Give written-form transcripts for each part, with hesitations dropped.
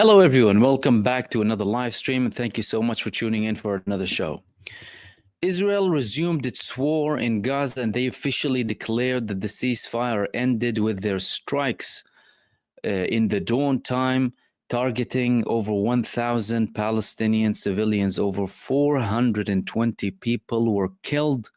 Hello, everyone. Welcome back to another live stream, and thank you so much for tuning in for another show. Israel resumed its war in Gaza, and they officially declared that the ceasefire ended with their strikes in the dawn time, targeting over 1,000 Palestinian civilians. Over 420 people were killed,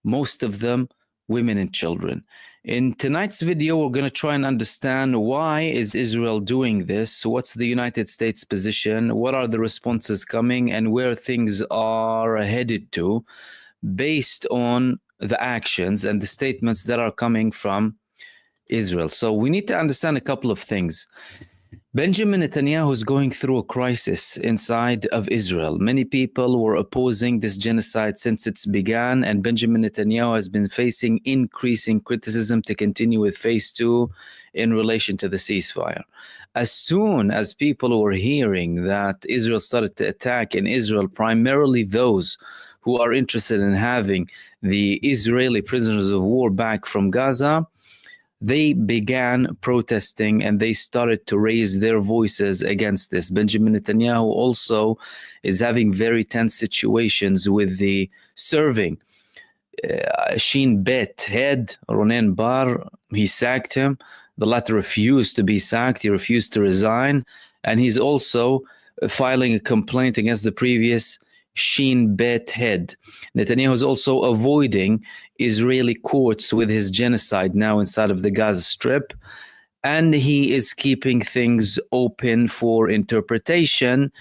most of them women and children. In tonight's video, we're going to try and understand why is Israel doing this, what's the United States position, what are the responses coming, and where things are headed to based on the actions and the statements that are coming from Israel. So we need to understand a couple of things. Benjamin Netanyahu is going through a crisis inside of Israel. Many people were opposing this genocide since it's began, and Benjamin Netanyahu has been facing increasing criticism to continue with phase 2 in relation to the ceasefire. As soon as people were hearing that Israel started to attack in Israel, primarily those who are interested in having the Israeli prisoners of war back from Gaza, they began protesting and they started to raise their voices against this. Benjamin Netanyahu also is having very tense situations with the serving Shin Bet head, Ronen Bar. He sacked him. The latter refused to be sacked. He refused to resign. And he's also filing a complaint against the previous Shin Bet head. Netanyahu is also avoiding Israeli courts with his genocide now inside of the Gaza Strip, and he is keeping things open for interpretation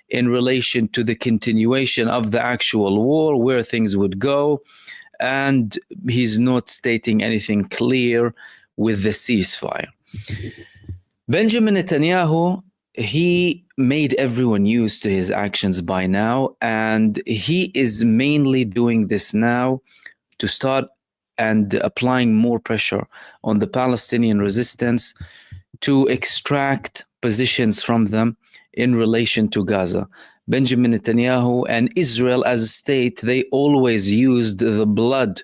in relation to the continuation of the actual war, where things would go, and he's not stating anything clear with the ceasefire. Benjamin Netanyahu, he made everyone used to his actions by now, and he is mainly doing this now to start and applying more pressure on the Palestinian resistance to extract positions from them in relation to Gaza. Benjamin Netanyahu and Israel as a state, they always used the blood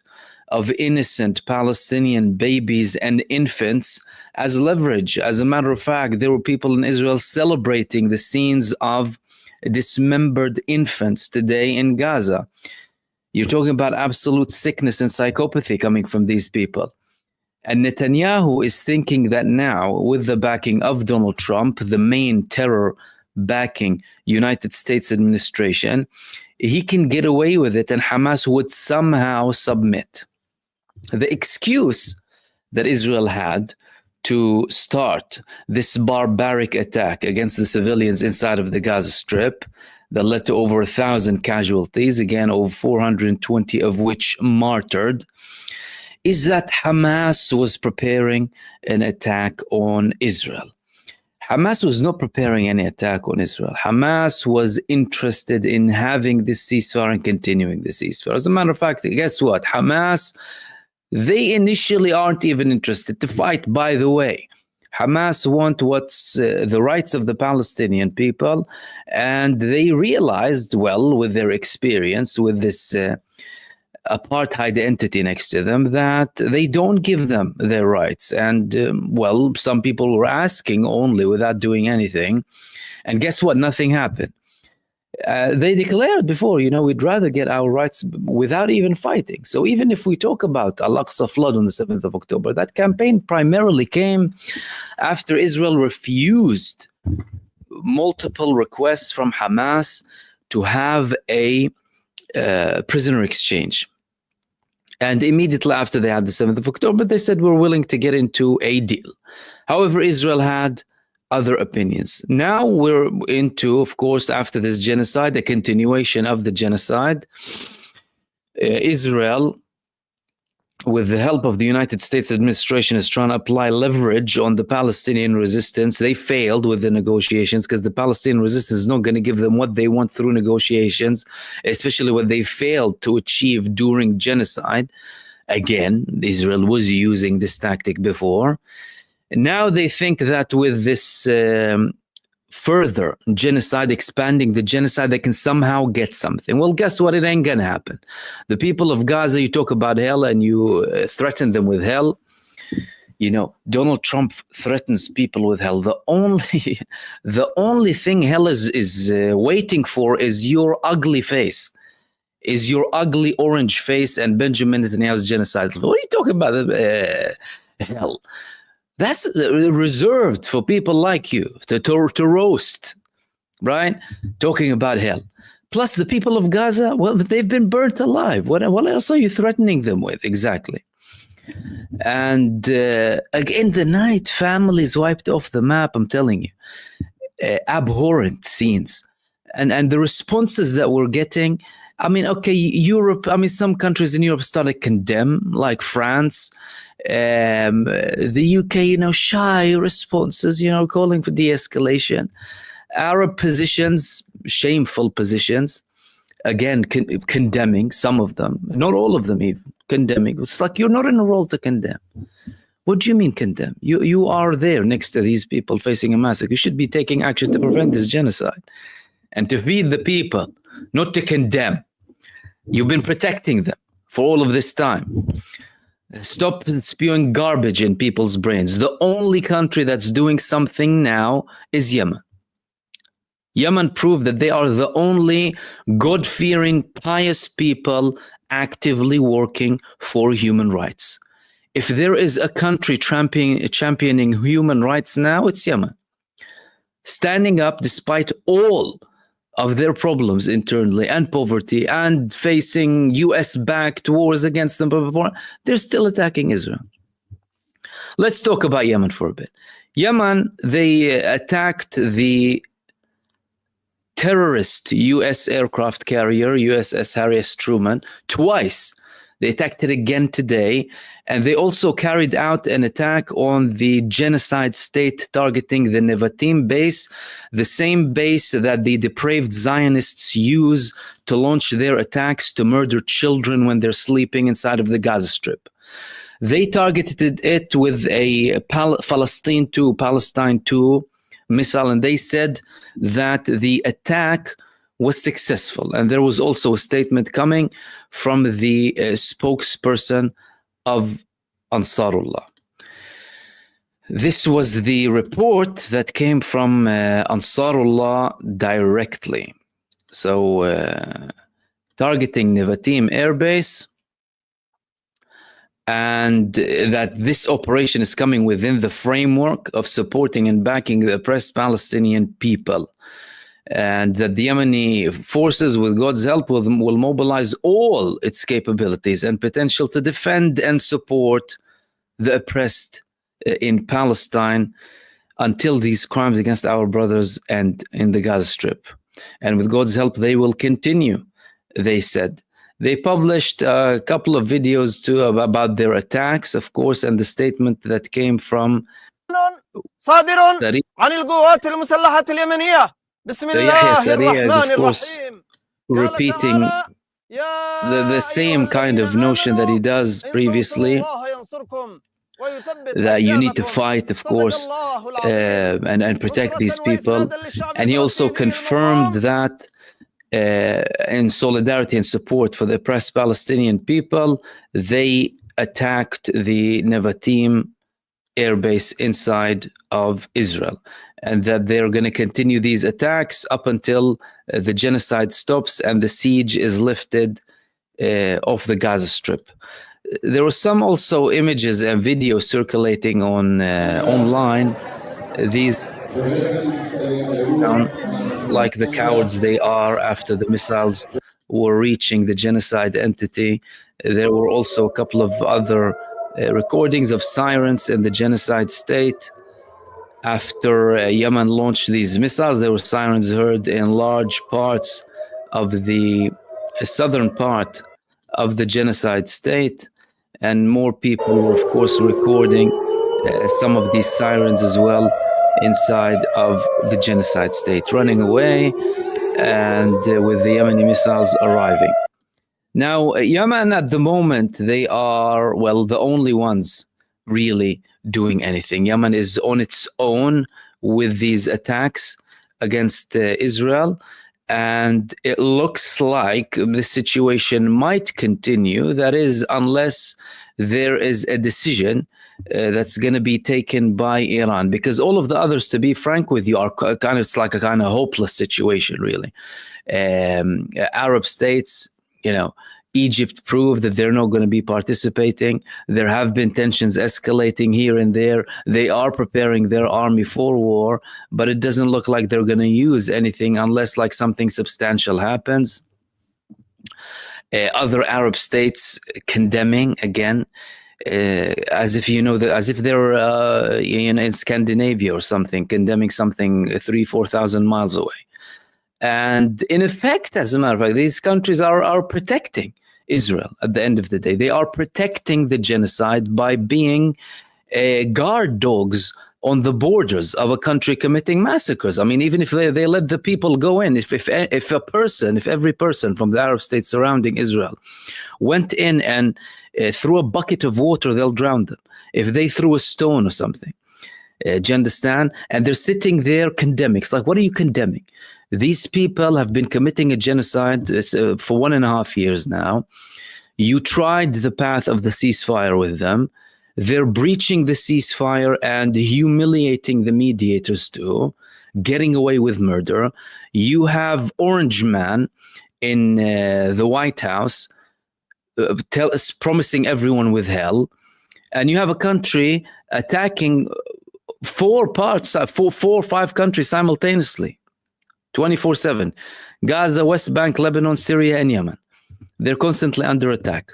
of innocent Palestinian babies and infants as leverage. As a matter of fact, there were people in Israel celebrating the scenes of dismembered infants today in Gaza. You're talking about absolute sickness and psychopathy coming from these people. And Netanyahu is thinking that now, with the backing of Donald Trump, the main terror backing United States administration, he can get away with it and Hamas would somehow submit. The excuse that Israel had to start this barbaric attack against the civilians inside of the Gaza Strip that led to over 1,000 casualties, again, over 420 of which martyred, is that Hamas was preparing an attack on Israel. Hamas was not preparing any attack on Israel. Hamas was interested in having this ceasefire and continuing the ceasefire. As a matter of fact, guess what? Hamas, they initially aren't even interested to fight, by the way. Hamas want what's the rights of the Palestinian people, and they realized, well, with their experience with this apartheid entity next to them, that they don't give them their rights. And, well, some people were asking only without doing anything. And guess what? Nothing happened. They declared before, we'd rather get our rights without even fighting. So even if we talk about Al-Aqsa flood on the 7th of October, that campaign primarily came after Israel refused multiple requests from Hamas to have a prisoner exchange. And immediately after they had the 7th of October, they said we're willing to get into a deal. However, Israel had other opinions. Now we're into, of course, after this genocide, the continuation of the genocide. Israel, with the help of the United States administration, is trying to apply leverage on the Palestinian resistance. They failed with the negotiations because the Palestinian resistance is not going to give them what they want through negotiations, especially what they failed to achieve during genocide. Again, Israel was using this tactic before. Now they think that with this further genocide, expanding the genocide, they can somehow get something. Well, guess what? It ain't going to happen. The people of Gaza, you talk about hell and you threaten them with hell. You know, Donald Trump threatens people with hell. The only thing hell is waiting for is your ugly face, is your ugly orange face, and Benjamin Netanyahu's genocide. What are you talking about? Hell, that's reserved for people like you to roast, right? Talking about hell. Plus, the people of Gaza, well, they've been burnt alive. What else are you threatening them with exactly? And again, the night, families wiped off the map. I'm telling you, abhorrent scenes, and the responses that we're getting. I mean, okay, Europe. I mean, some countries in Europe started to condemn, like France, the UK. You know, shy responses. You know, calling for de-escalation. Arab positions, shameful positions. Again, condemning some of them, not all of them even. Condemning. It's like you're not in a role to condemn. What do you mean condemn? You are there next to these people facing a massacre. You should be taking action to prevent this genocide and to feed the people, not to condemn. You've been protecting them for all of this time. Stop spewing garbage in people's brains. The only country that's doing something now is Yemen. Yemen proved that they are the only God-fearing, pious people actively working for human rights. If there is a country championing human rights now, it's Yemen. Standing up despite all of their problems internally and poverty and facing US-backed wars against them, they're still attacking Israel. Let's talk about Yemen for a bit. Yemen, they attacked the terrorist U.S. aircraft carrier, USS Harry S. Truman, twice. They attacked it again today. And they also carried out an attack on the genocide state targeting the Nevatim base, the same base that the depraved Zionists use to launch their attacks to murder children when they're sleeping inside of the Gaza Strip. They targeted it with a Palestine 2 missile, and they said that the attack was successful. And there was also a statement coming from the spokesperson of Ansarullah. This was the report that came from Ansarullah directly. So targeting Nevatim airbase, and that this operation is coming within the framework of supporting and backing the oppressed Palestinian people, and that the Yemeni forces, with God's help, will mobilize all its capabilities and potential to defend and support the oppressed in Palestine until these crimes against our brothers end in the Gaza Strip. And with God's help, they will continue, they said. They published a couple of videos too about their attacks, of course, and the statement that came from صادر عن القوات المسلحة اليمنية بسم الله الرحمن الرحيم. Repeating the same kind of notion that he does previously, that you need to fight, of course, and protect these people. And he also confirmed that in solidarity and support for the oppressed Palestinian people, they attacked the Nevatim airbase inside of Israel, and that they're going to continue these attacks up until the genocide stops and the siege is lifted off the Gaza Strip. There were some also images and videos circulating on online. These like the cowards they are after the missiles were reaching the genocide entity. There were also a couple of other recordings of sirens in the genocide state. After Yemen launched these missiles, there were sirens heard in large parts of the southern part of the genocide state. And more people were, of course, recording some of these sirens as well inside of the genocide state, running away, and with the Yemeni missiles arriving. Now, Yemen at the moment, they are, well, the only ones really doing anything. Yemen is on its own with these attacks against Israel. And it looks like the situation might continue. That is, unless there is a decision that's going to be taken by Iran, because all of the others, to be frank with you, are kind of, it's like a kind of hopeless situation, really. Arab states, Egypt proved that they're not going to be participating. There have been tensions escalating here and there. They are preparing their army for war, but it doesn't look like they're going to use anything unless like something substantial happens. Other Arab states condemning again, as if as if they're in Scandinavia or something, condemning something 3,000-4,000 miles away. And in effect, as a matter of fact, these countries are protecting Israel at the end of the day. They are protecting the genocide by being guard dogs on the borders of a country committing massacres. I mean, even if they let the people go in, if every person from the Arab states surrounding Israel went in and threw a bucket of water, they'll drown them. If they threw a stone or something, do you understand? And they're sitting there condemning. It's like, what are you condemning? These people have been committing a genocide for 1.5 years now. You tried the path of the ceasefire with them. They're breaching the ceasefire and humiliating the mediators too, getting away with murder. You have Orange Man in the White House promising everyone with hell. And you have a country attacking 4 or 5 countries simultaneously. 24/7, Gaza, West Bank, Lebanon, Syria, and Yemen. They're constantly under attack.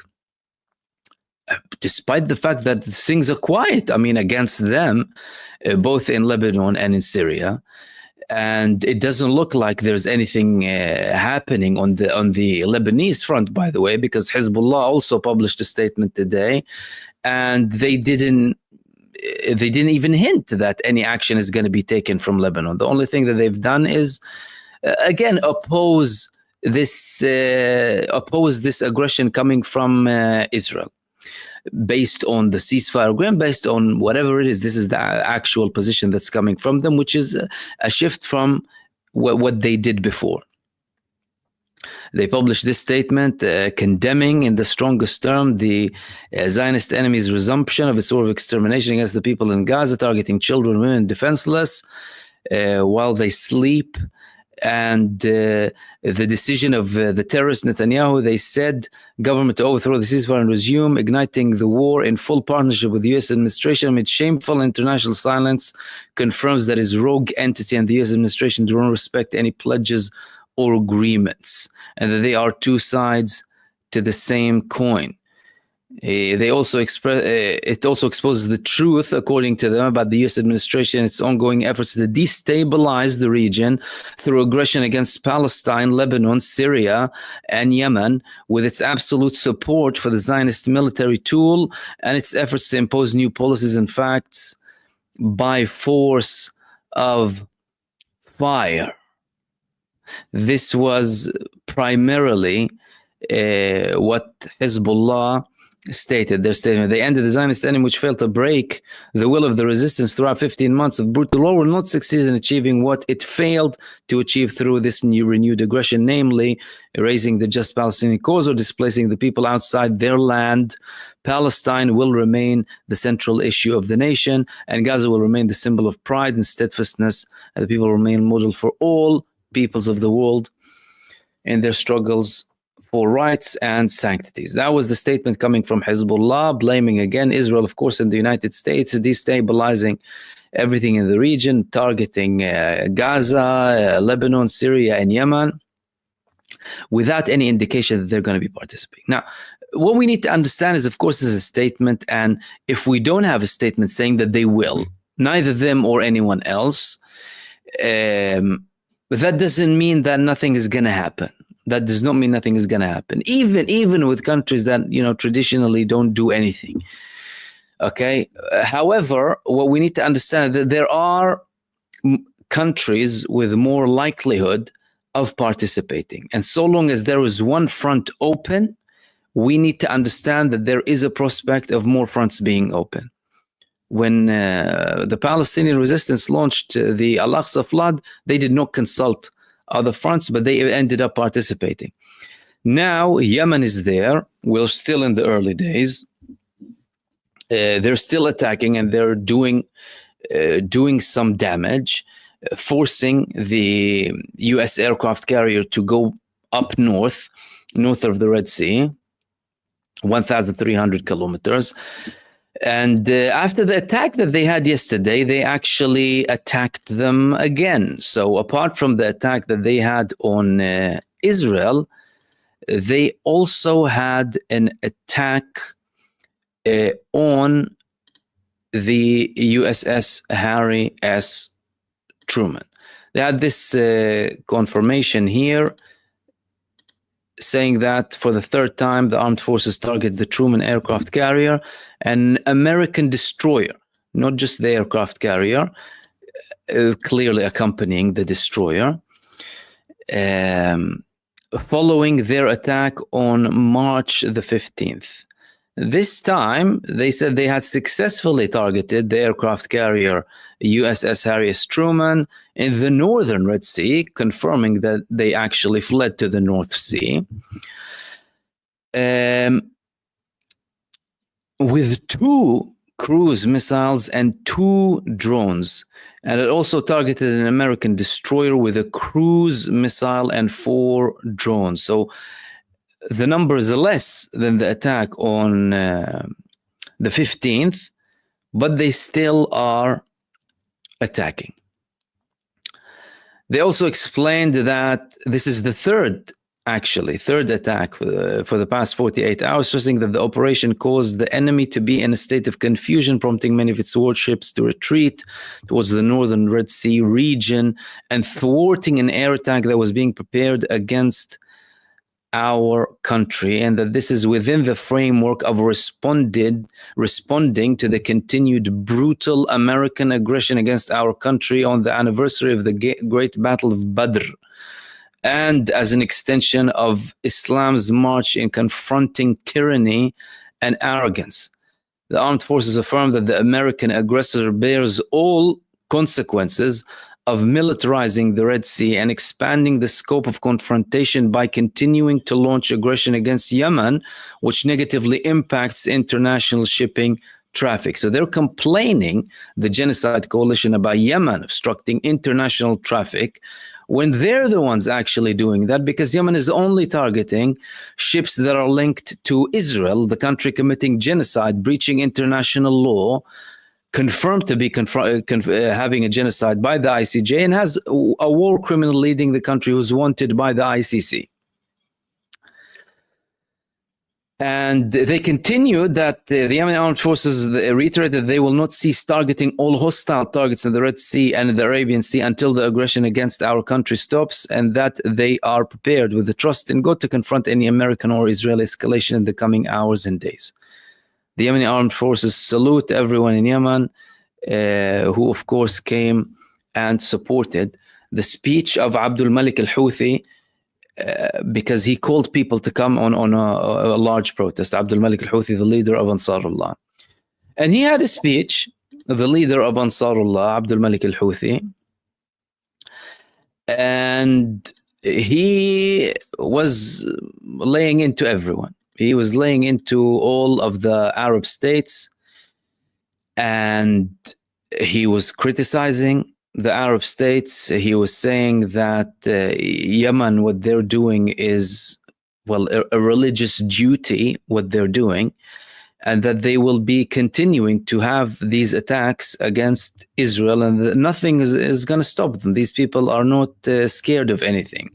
Despite the fact that things are quiet, I mean, against them, both in Lebanon and in Syria. And it doesn't look like there's anything happening on the Lebanese front, by the way, because Hezbollah also published a statement today, and they didn't even hint that any action is going to be taken from Lebanon. The only thing that they've done is, again, oppose this aggression coming from Israel, based on the ceasefire agreement, based on whatever it is. This is the actual position that's coming from them, which is a shift from what they did before. They published this statement condemning in the strongest term the Zionist enemy's resumption of its war of extermination against the people in Gaza, targeting children, women, defenseless while they sleep. And the decision of the terrorist Netanyahu, they said, government to overthrow the ceasefire and resume igniting the war in full partnership with the U.S. administration amid shameful international silence, confirms that his rogue entity and the U.S. administration do not respect any pledges or agreements, and that they are two sides to the same coin. It also exposes the truth, according to them, about the U.S. administration and its ongoing efforts to destabilize the region through aggression against Palestine, Lebanon, Syria, and Yemen, with its absolute support for the Zionist military tool and its efforts to impose new policies and facts by force of fire. This was primarily what Hezbollah stated, their statement. They ended the Zionist enemy, which failed to break the will of the resistance throughout 15 months of brutal war, will not succeed in achieving what it failed to achieve through this new renewed aggression, namely erasing the just Palestinian cause or displacing the people outside their land. Palestine will remain the central issue of the nation, and Gaza will remain the symbol of pride and steadfastness, and the people will remain model for all peoples of the world in their struggles for rights and sanctities. That was the statement coming from Hezbollah, blaming again Israel, of course, and the United States, destabilizing everything in the region, targeting Gaza, Lebanon, Syria, and Yemen, without any indication that they're going to be participating. Now, what we need to understand is, of course, this is a statement, and if we don't have a statement saying that they will, neither them or anyone else, that doesn't mean that nothing is going to happen. That does not mean nothing is going to happen, even with countries that, traditionally don't do anything. Okay. However, what we need to understand that there are countries with more likelihood of participating, and so long as there is one front open, we need to understand that there is a prospect of more fronts being open. When the Palestinian resistance launched the Al-Aqsa flood, they did not consult other fronts, but they ended up participating. Now Yemen is there. We're still in the early days. They're still attacking, and they're doing some damage, forcing the U.S. aircraft carrier to go up north of the Red Sea, 1,300 kilometers. And after the attack that they had yesterday, they actually attacked them again. So apart from the attack that they had on Israel, they also had an attack on the USS Harry S. Truman. They had this confirmation here saying that for the third time, the armed forces targeted the Truman aircraft carrier, an American destroyer, not just the aircraft carrier, clearly accompanying the destroyer, following their attack on March the 15th. This time, they said they had successfully targeted the aircraft carrier USS Harry S. Truman in the northern Red Sea, confirming that they actually fled to the North Sea. With 2 cruise missiles and 2 drones. And it also targeted an American destroyer with a cruise missile and 4 drones. So the numbers are less than the attack on the 15th, but they still are attacking. They also explained that this is the third attack for the past 48 hours, stressing that the operation caused the enemy to be in a state of confusion, prompting many of its warships to retreat towards the northern Red Sea region and thwarting an air attack that was being prepared against our country, and that this is within the framework of responding to the continued brutal American aggression against our country on the anniversary of the Great Battle of Badr, and as an extension of Islam's march in confronting tyranny and arrogance. The armed forces affirm that the American aggressor bears all consequences of militarizing the Red Sea and expanding the scope of confrontation by continuing to launch aggression against Yemen, which negatively impacts international shipping traffic. So they're complaining, the genocide coalition, about Yemen obstructing international traffic, when they're the ones actually doing that, because Yemen is only targeting ships that are linked to Israel, the country committing genocide, breaching international law, confirmed to be having a genocide by the ICJ, and has a war criminal leading the country who's wanted by the ICC. And they continued that the Yemeni armed forces reiterated they will not cease targeting all hostile targets in the Red Sea and in the Arabian Sea until the aggression against our country stops, and that they are prepared with the trust in God to confront any American or Israeli escalation in the coming hours and days. The Yemeni armed forces salute everyone in Yemen who, of course, came and supported the speech of Abdul Malik al-Houthi, because he called people to come on a large protest. Abdul Malik al-Houthi, the leader of Ansarullah. And he had a speech, the leader of Ansarullah, Abdul Malik al-Houthi, and he was laying into everyone. He was laying into all of the Arab states, and he was criticizing the Arab states. He was saying that Yemen, what they're doing is, well, a religious duty, what they're doing, and that they will be continuing to have these attacks against Israel, and that nothing is going to stop them. These people are not scared of anything.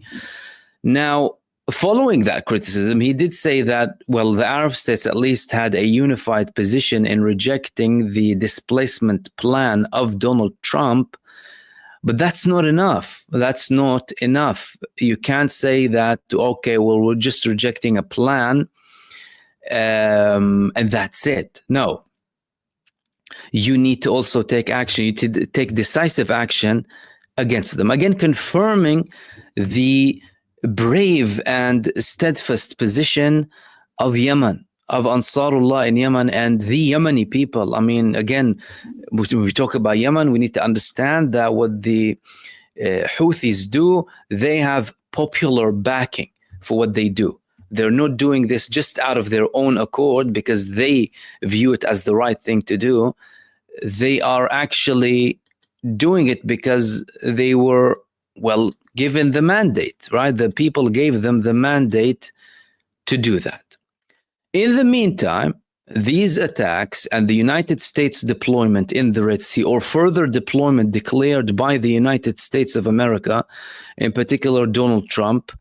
Now, following that criticism, he did say that, well, the Arab states at least had a unified position in rejecting the displacement plan of Donald Trump. But that's not enough. That's not enough. You can't say that, okay, well, we're just rejecting a plan and that's it. No. You need to also take action. You need to take decisive action against them. Again, confirming the brave and steadfast position of Yemen, of Ansarullah in Yemen and the Yemeni people. I mean, again, when we talk about Yemen, we need to understand that what the Houthis do, they have popular backing for what they do. They're not doing this just out of their own accord because they view it as the right thing to do. They are actually doing it because they were, well, given the mandate, right? The people gave them the mandate to do that. In the meantime, these attacks and the United States deployment in the Red Sea, or further deployment declared by the United States of America, in particular Donald Trump,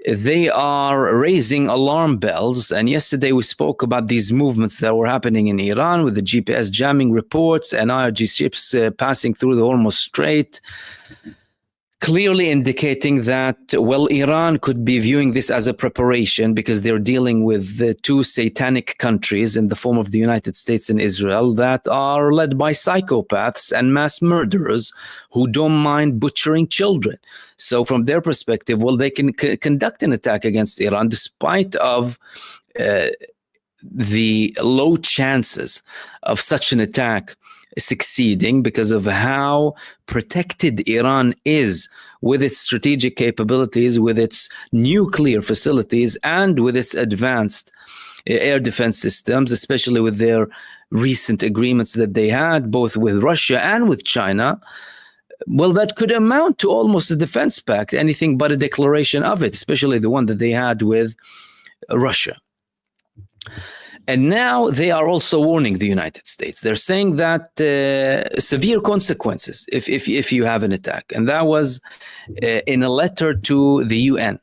they are raising alarm bells. And yesterday we spoke about these movements that were happening in Iran with the GPS jamming reports and IRG ships passing through the Hormuz Strait, clearly indicating that, well, Iran could be viewing this as a preparation because they're dealing with the two satanic countries in the form of the United States and Israel that are led by psychopaths and mass murderers who don't mind butchering children. So from their perspective, well, they can conduct an attack against Iran despite of the low chances of such an attack succeeding because of how protected Iran is with its strategic capabilities, with its nuclear facilities, and with its advanced air defense systems, especially with their recent agreements that they had both with Russia and with China. Well, that could amount to almost a defense pact, anything but a declaration of it, especially the one that they had with Russia. And now they are also warning the United States. They're saying that severe consequences if you have an attack. And that was in a letter to the UN.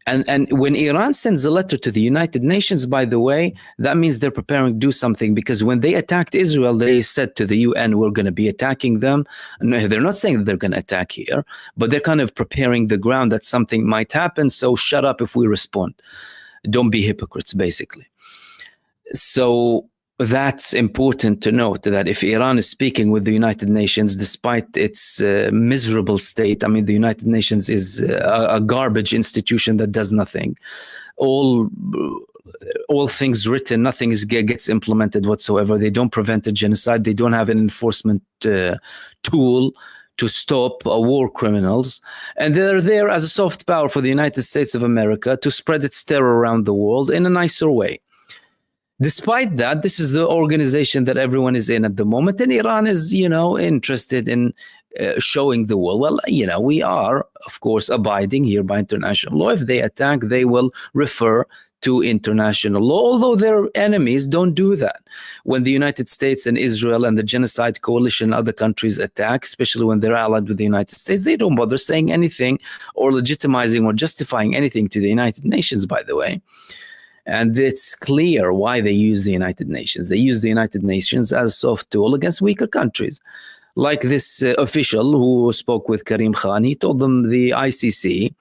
And when Iran sends a letter to the United Nations, by the way, that means they're preparing to do something, because when they attacked Israel, they said to the UN, we're going to be attacking them. No, they're not saying that they're going to attack here, but they're kind of preparing the ground that something might happen. So shut up if we respond. Don't be hypocrites, basically. So that's important to note, that if Iran is speaking with the United Nations, despite its miserable state, I mean, the United Nations is a garbage institution that does nothing. All things written, nothing gets implemented whatsoever. They don't prevent a genocide. They don't have an enforcement tool to stop war criminals. And they're there as a soft power for the United States of America to spread its terror around the world in a nicer way. Despite that, this is the organization that everyone is in at the moment, and Iran is, interested in showing the world, well, we are, of course, abiding here by international law. If they attack, they will refer to international law, although their enemies don't do that. When the United States and Israel and the genocide coalition and other countries attack, especially when they're allied with the United States, they don't bother saying anything or legitimizing or justifying anything to the United Nations, by the way. And it's clear why they use the United Nations. They use the United Nations as a soft tool against weaker countries. Like this official who spoke with Karim Khan, he told them the ICC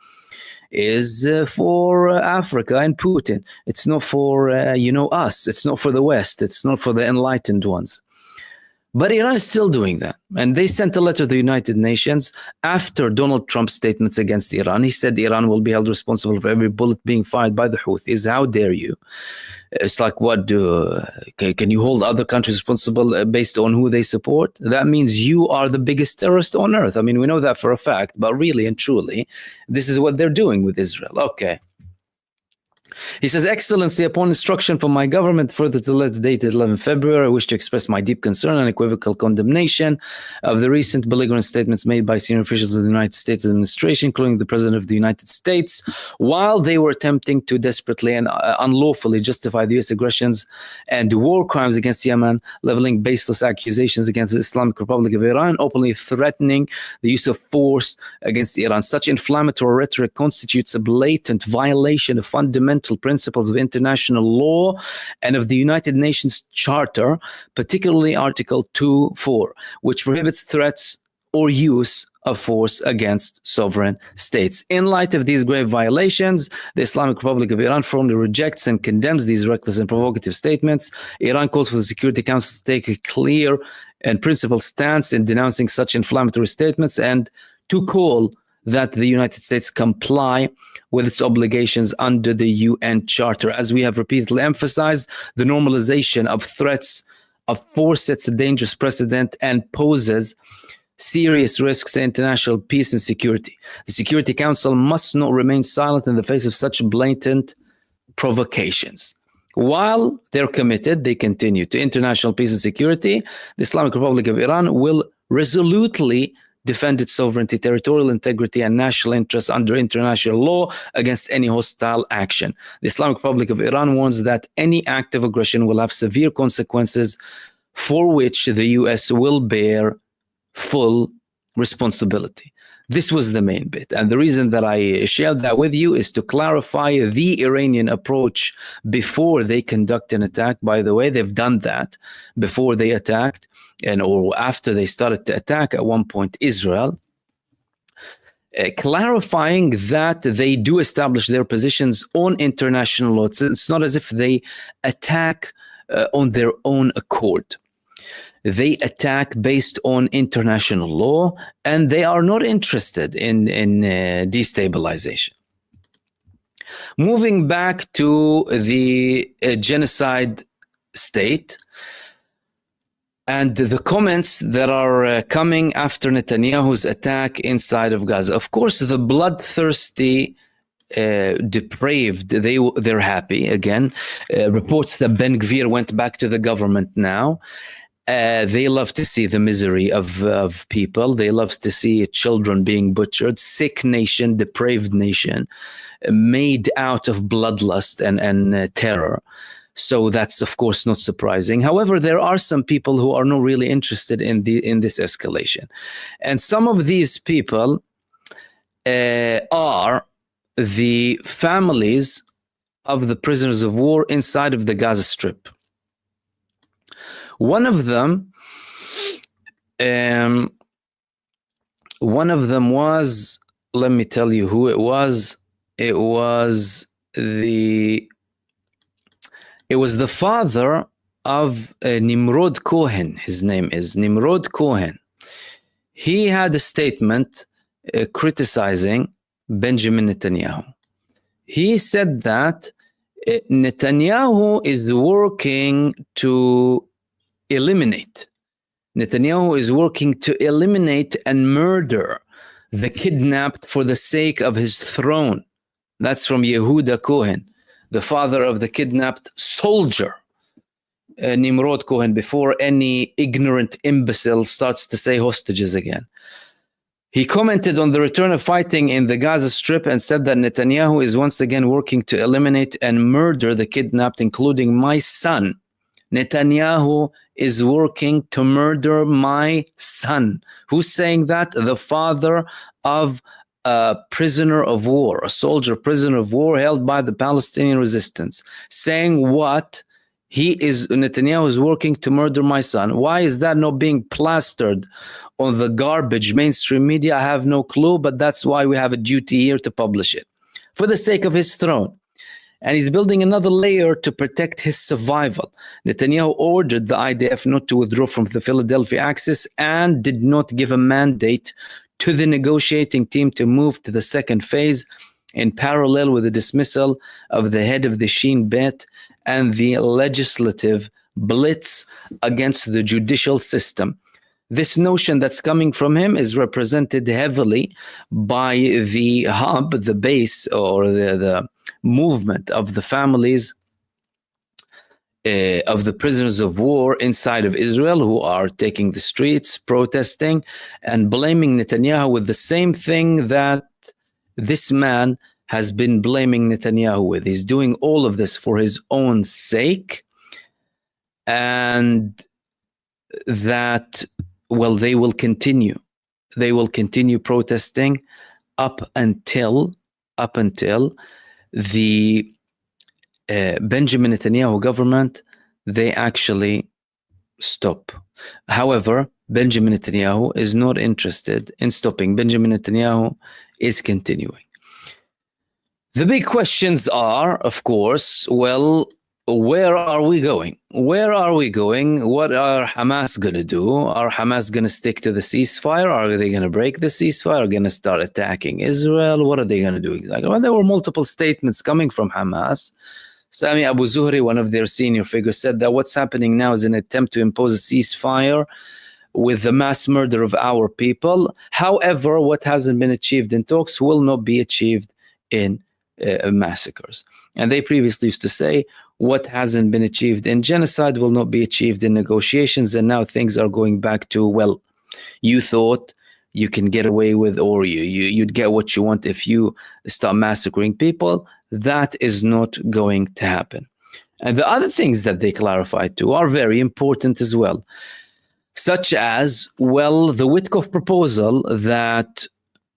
is for Africa and Putin. It's not for, us. It's not for the West. It's not for the enlightened ones. But Iran is still doing that. And they sent a letter to the United Nations after Donald Trump's statements against Iran. He said Iran will be held responsible for every bullet being fired by the Houthis. How dare you? It's like, what can you hold other countries responsible based on who they support? That means you are the biggest terrorist on earth. I mean, we know that for a fact, but really and truly, this is what they're doing with Israel. Okay. He says, Excellency, upon instruction from my government, further to the dated 11 February, I wish to express my deep concern and unequivocal condemnation of the recent belligerent statements made by senior officials of the United States administration, including the President of the United States, while they were attempting to desperately and unlawfully justify the U.S. aggressions and war crimes against Yemen, leveling baseless accusations against the Islamic Republic of Iran, openly threatening the use of force against Iran. Such inflammatory rhetoric constitutes a blatant violation of fundamental principles of international law and of the United Nations Charter, particularly Article 2.4, which prohibits threats or use of force against sovereign states. In light of these grave violations, the Islamic Republic of Iran firmly rejects and condemns these reckless and provocative statements. Iran calls for the Security Council to take a clear and principled stance in denouncing such inflammatory statements and to call that the United States comply with its obligations under the UN Charter. As we have repeatedly emphasized, the normalization of threats of force sets a dangerous precedent and poses serious risks to international peace and security. The Security Council must not remain silent in the face of such blatant provocations. While they're committed, they continue to international peace and security. The Islamic Republic of Iran will resolutely defend its sovereignty, territorial integrity, and national interests under international law against any hostile action. The Islamic Republic of Iran warns that any act of aggression will have severe consequences for which the US will bear full responsibility. This was the main bit. And the reason that I shared that with you is to clarify the Iranian approach before they conduct an attack. By the way, they've done that before they attacked or after they started to attack at one point Israel. Clarifying that they do establish their positions on international law. It's not as if they attack on their own accord. They attack based on international law, and they are not interested in destabilization. Moving back to the genocide state and the comments that are coming after Netanyahu's attack inside of Gaza. Of course, the bloodthirsty, depraved, they're happy again. Reports that Ben Gvir went back to the government now. They love to see the misery of people. They love to see children being butchered. Sick nation, depraved nation, made out of bloodlust and terror. So that's, of course, not surprising. However, there are some people who are not really interested in this escalation. And some of these people are the families of the prisoners of war inside of the Gaza Strip. One of them was, let me tell you who it was. It was the father of Nimrod Cohen. His name is Nimrod Cohen. He had a statement criticizing Benjamin Netanyahu. He said that Netanyahu is working to eliminate. Netanyahu is working to eliminate and murder the kidnapped for the sake of his throne. That's from Yehuda Cohen, the father of the kidnapped soldier, Nimrod Cohen, before any ignorant imbecile starts to say hostages again. He commented on the return of fighting in the Gaza Strip and said that Netanyahu is once again working to eliminate and murder the kidnapped, including my son. Netanyahu is working to murder my son. Who's saying that? The father of a prisoner of war, a soldier prisoner of war held by the Palestinian resistance, saying what? Netanyahu is working to murder my son. Why is that not being plastered on the garbage mainstream media? I have no clue, but that's why we have a duty here to publish it. For the sake of his throne. And he's building another layer to protect his survival. Netanyahu ordered the IDF not to withdraw from the Philadelphia Axis and did not give a mandate to the negotiating team to move to the second phase in parallel with the dismissal of the head of the Shin Bet and the legislative blitz against the judicial system. This notion that's coming from him is represented heavily by the hub, the base, or the movement of the families of the prisoners of war inside of Israel, who are taking the streets, protesting, and blaming Netanyahu with the same thing that this man has been blaming Netanyahu with. He's doing all of this for his own sake, and that, well, they will continue. They will continue protesting up until the Benjamin Netanyahu government, they actually stop. However, Benjamin Netanyahu is not interested in stopping. Benjamin Netanyahu is continuing. The big questions are, of course, well, where are we going? Where are we going? What are Hamas going to do? Are Hamas going to stick to the ceasefire? Are they going to break the ceasefire? Are they going to start attacking Israel? What are they going to do exactly? Well, there were multiple statements coming from Hamas. Sami Abu Zuhri, one of their senior figures, said that what's happening now is an attempt to impose a ceasefire with the mass murder of our people. However, what hasn't been achieved in talks will not be achieved in massacres. And they previously used to say, what hasn't been achieved in genocide will not be achieved in negotiations. And now things are going back to, well, you thought you can get away with, or you'd get what you want if you start massacring people. That is not going to happen. And the other things that they clarified too are very important as well, such as, well, the Witkoff proposal that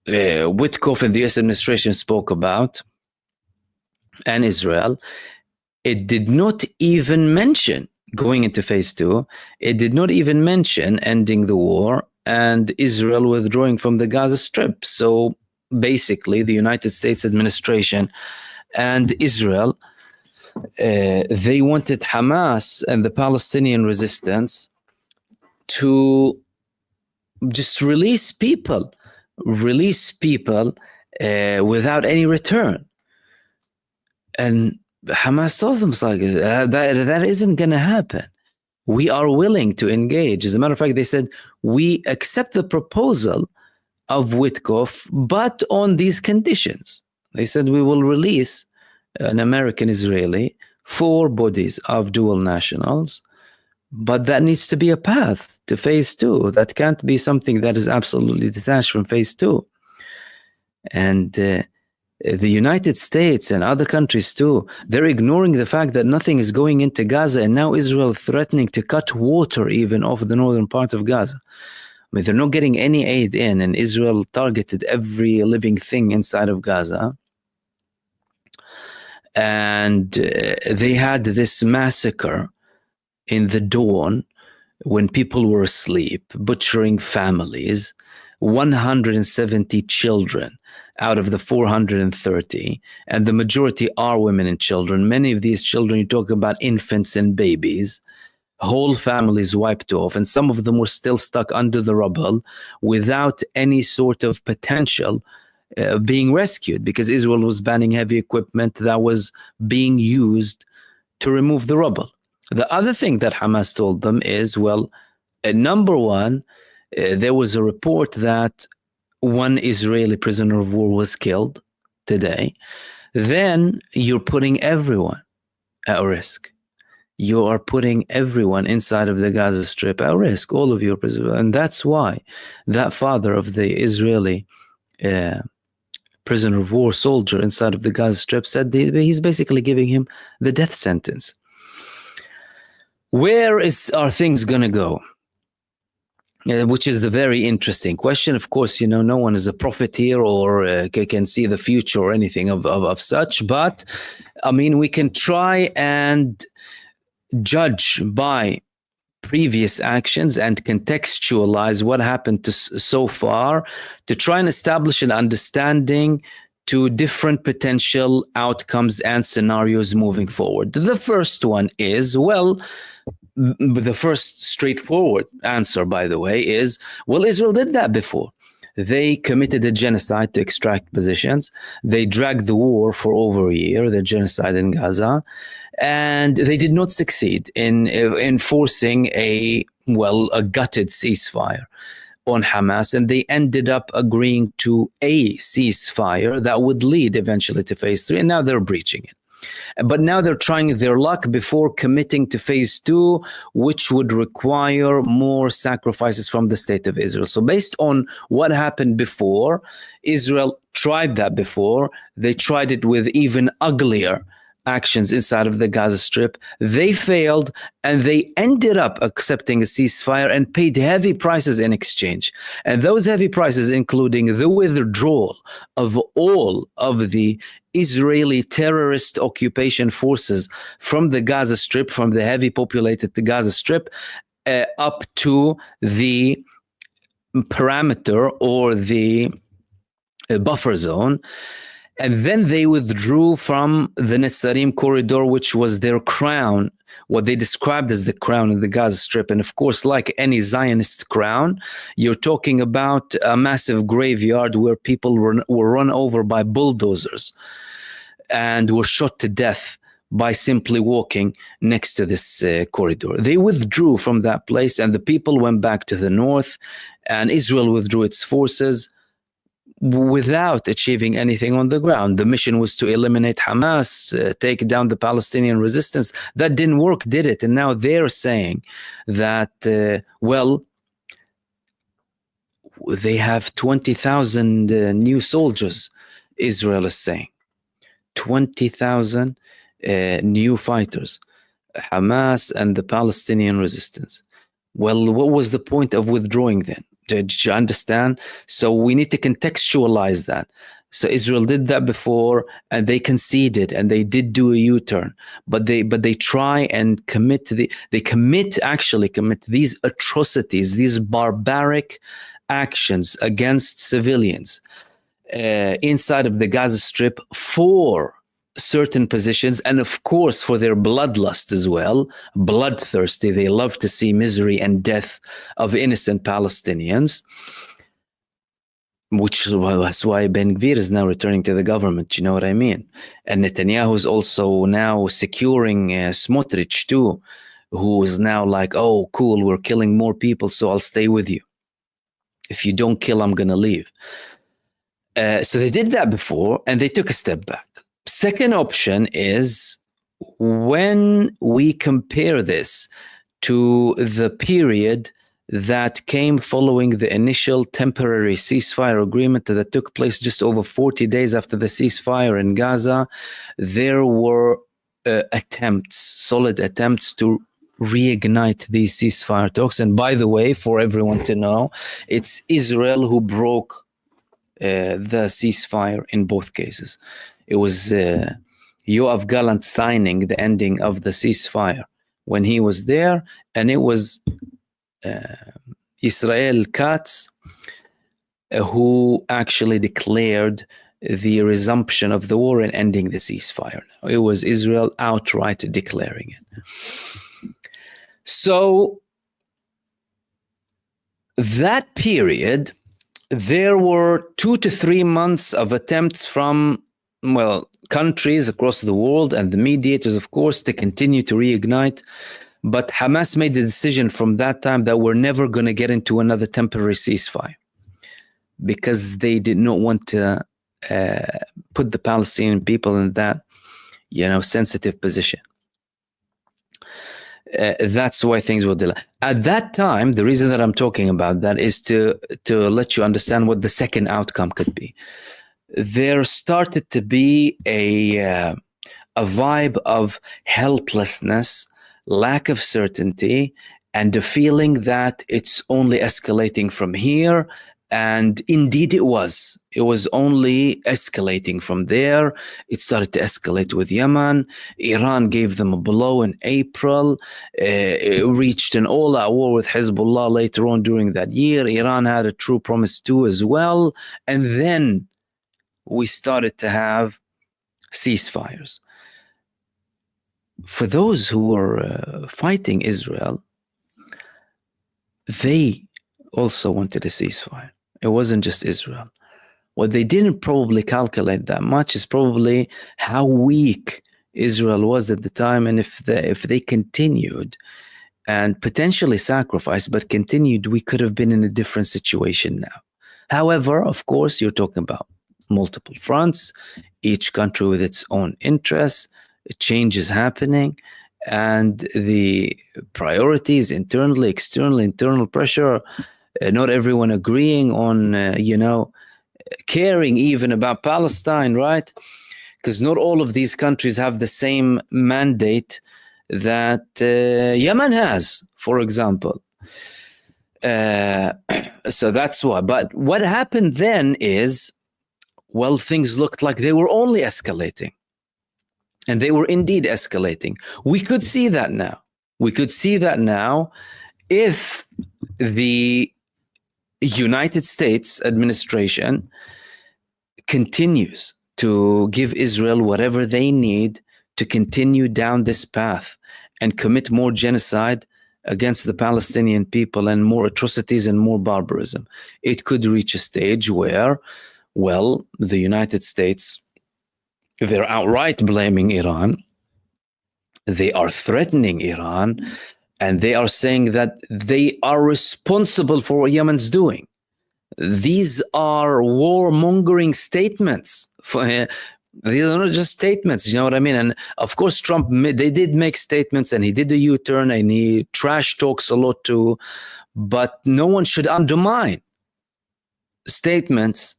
Witkoff and the US administration spoke about, and Israel, it did not even mention going into phase 2. It did not even mention ending the war and Israel withdrawing from the Gaza Strip. So basically, the United States administration and Israel, they wanted Hamas and the Palestinian resistance to just release people without any return. And Hamas told them, like, that isn't going to happen. We are willing to engage. As a matter of fact, they said, we accept the proposal of Witkoff, but on these conditions. They said, we will release an American Israeli, 4 bodies of dual nationals, but that needs to be a path to phase 2. That can't be something that is absolutely detached from phase 2. And the United States and other countries too, they're ignoring the fact that nothing is going into Gaza, and now Israel threatening to cut water even off the northern part of Gaza. I mean, they're not getting any aid in, and Israel targeted every living thing inside of Gaza. And they had this massacre in the dawn when people were asleep, butchering families, 170 children out of the 430, and the majority are women and children. Many of these children, you talk about infants and babies, whole families wiped off, and some of them were still stuck under the rubble without any sort of potential being rescued, because Israel was banning heavy equipment that was being used to remove the rubble. The other thing that Hamas told them is, well, number one, there was a report that 1 Israeli prisoner of war was killed today. Then you're putting everyone at risk. You are putting everyone inside of the Gaza Strip at risk, all of your prisoners. And that's why that father of the Israeli prisoner of war soldier inside of the Gaza Strip said he's basically giving him the death sentence. Where are things going to go? Which is the very interesting question. Of course, no one is a prophet here or can see the future or anything of such. But, I mean, we can try and judge by previous actions and contextualize what happened so far to try and establish an understanding to different potential outcomes and scenarios moving forward. The first one is, well, the first straightforward answer, by the way, is, well, Israel did that before. They committed a genocide to extract positions. They dragged the war for over a year, the genocide in Gaza, and they did not succeed in enforcing a gutted ceasefire on Hamas, and they ended up agreeing to a ceasefire that would lead eventually to phase 3, and now they're breaching it. But now they're trying their luck before committing to phase 2, which would require more sacrifices from the state of Israel. So based on what happened before, Israel tried that before. They tried it with even uglier actions inside of the Gaza Strip. They failed, and they ended up accepting a ceasefire and paid heavy prices in exchange. And those heavy prices, including the withdrawal of all of the Israeli terrorist occupation forces from the Gaza Strip, from the heavy populated Gaza Strip, up to the parameter or the buffer zone. And then they withdrew from the Netzarim corridor, which was their crown, what they described as the crown in the Gaza Strip. And of course, like any Zionist crown, you're talking about a massive graveyard where people were run over by bulldozers and were shot to death by simply walking next to this corridor. They withdrew from that place, and the people went back to the north, and Israel withdrew its forces without achieving anything on the ground. The mission was to eliminate Hamas, take down the Palestinian resistance. That didn't work, did it? And now they're saying that, well, they have 20,000 new soldiers, Israel is saying. 20,000 new fighters, Hamas and the Palestinian resistance. Well, what was the point of withdrawing then? Did you understand? So we need to contextualize that. So Israel did that before, and they conceded, and they did do a U-turn, but they try and commit these atrocities, these barbaric actions against civilians inside of the Gaza Strip for certain positions, and of course for their bloodlust as well, bloodthirsty. They love to see misery and death of innocent Palestinians, which is why Ben Gvir is now returning to the government. You know what I mean? And Netanyahu is also now securing Smotrich too, who is now like, oh, cool, we're killing more people, so I'll stay with you. If you don't kill, I'm going to leave. So they did that before, and they took a step back. Second option is when we compare this to the period that came following the initial temporary ceasefire agreement that took place just over 40 days after the ceasefire in Gaza, there were attempts, solid attempts to reignite these ceasefire talks. And by the way, for everyone to know, it's Israel who broke the ceasefire in both cases. It was Yoav Gallant signing the ending of the ceasefire when he was there, and it was Israel Katz who actually declared the resumption of the war and ending the ceasefire. It was Israel outright declaring it. So that period, there were 2 to 3 months of attempts from, well, countries across the world and the mediators, of course, to continue to reignite. But Hamas made the decision from that time that we're never going to get into another temporary ceasefire, because they did not want to put the Palestinian people in that, sensitive position. That's why things were delayed. At that time, the reason that I'm talking about that is to let you understand what the second outcome could be. There started to be a vibe of helplessness, lack of certainty, and the feeling that it's only escalating from here. And indeed it was. It was only escalating from there. It started to escalate with Yemen. Iran gave them a blow in April. It reached an all-out war with Hezbollah later on during that year. Iran had a true promise too as well. And then we started to have ceasefires. For those who were fighting Israel, they also wanted a ceasefire. It wasn't just Israel. What they didn't probably calculate that much is probably how weak Israel was at the time, and if they continued and potentially sacrificed, but continued, we could have been in a different situation now. However, of course, you're talking about multiple fronts, each country with its own interests, changes happening, and the priorities internally, externally, internal pressure, not everyone agreeing on, caring even about Palestine, right? Because not all of these countries have the same mandate that Yemen has, for example. So that's why. But what happened then is, well, things looked like they were only escalating. And they were indeed escalating. We could see that now. We could see that now if the United States administration continues to give Israel whatever they need to continue down this path and commit more genocide against the Palestinian people and more atrocities and more barbarism. It could reach a stage where, well, the United States, they're outright blaming Iran They are threatening Iran, and they are saying that they are responsible for what Yemen's doing. These are warmongering statements. These are not just statements, you know what I mean? And of course, Trump, they did make statements, and he did a U-turn, and he trash talks a lot too. But no one should undermine statements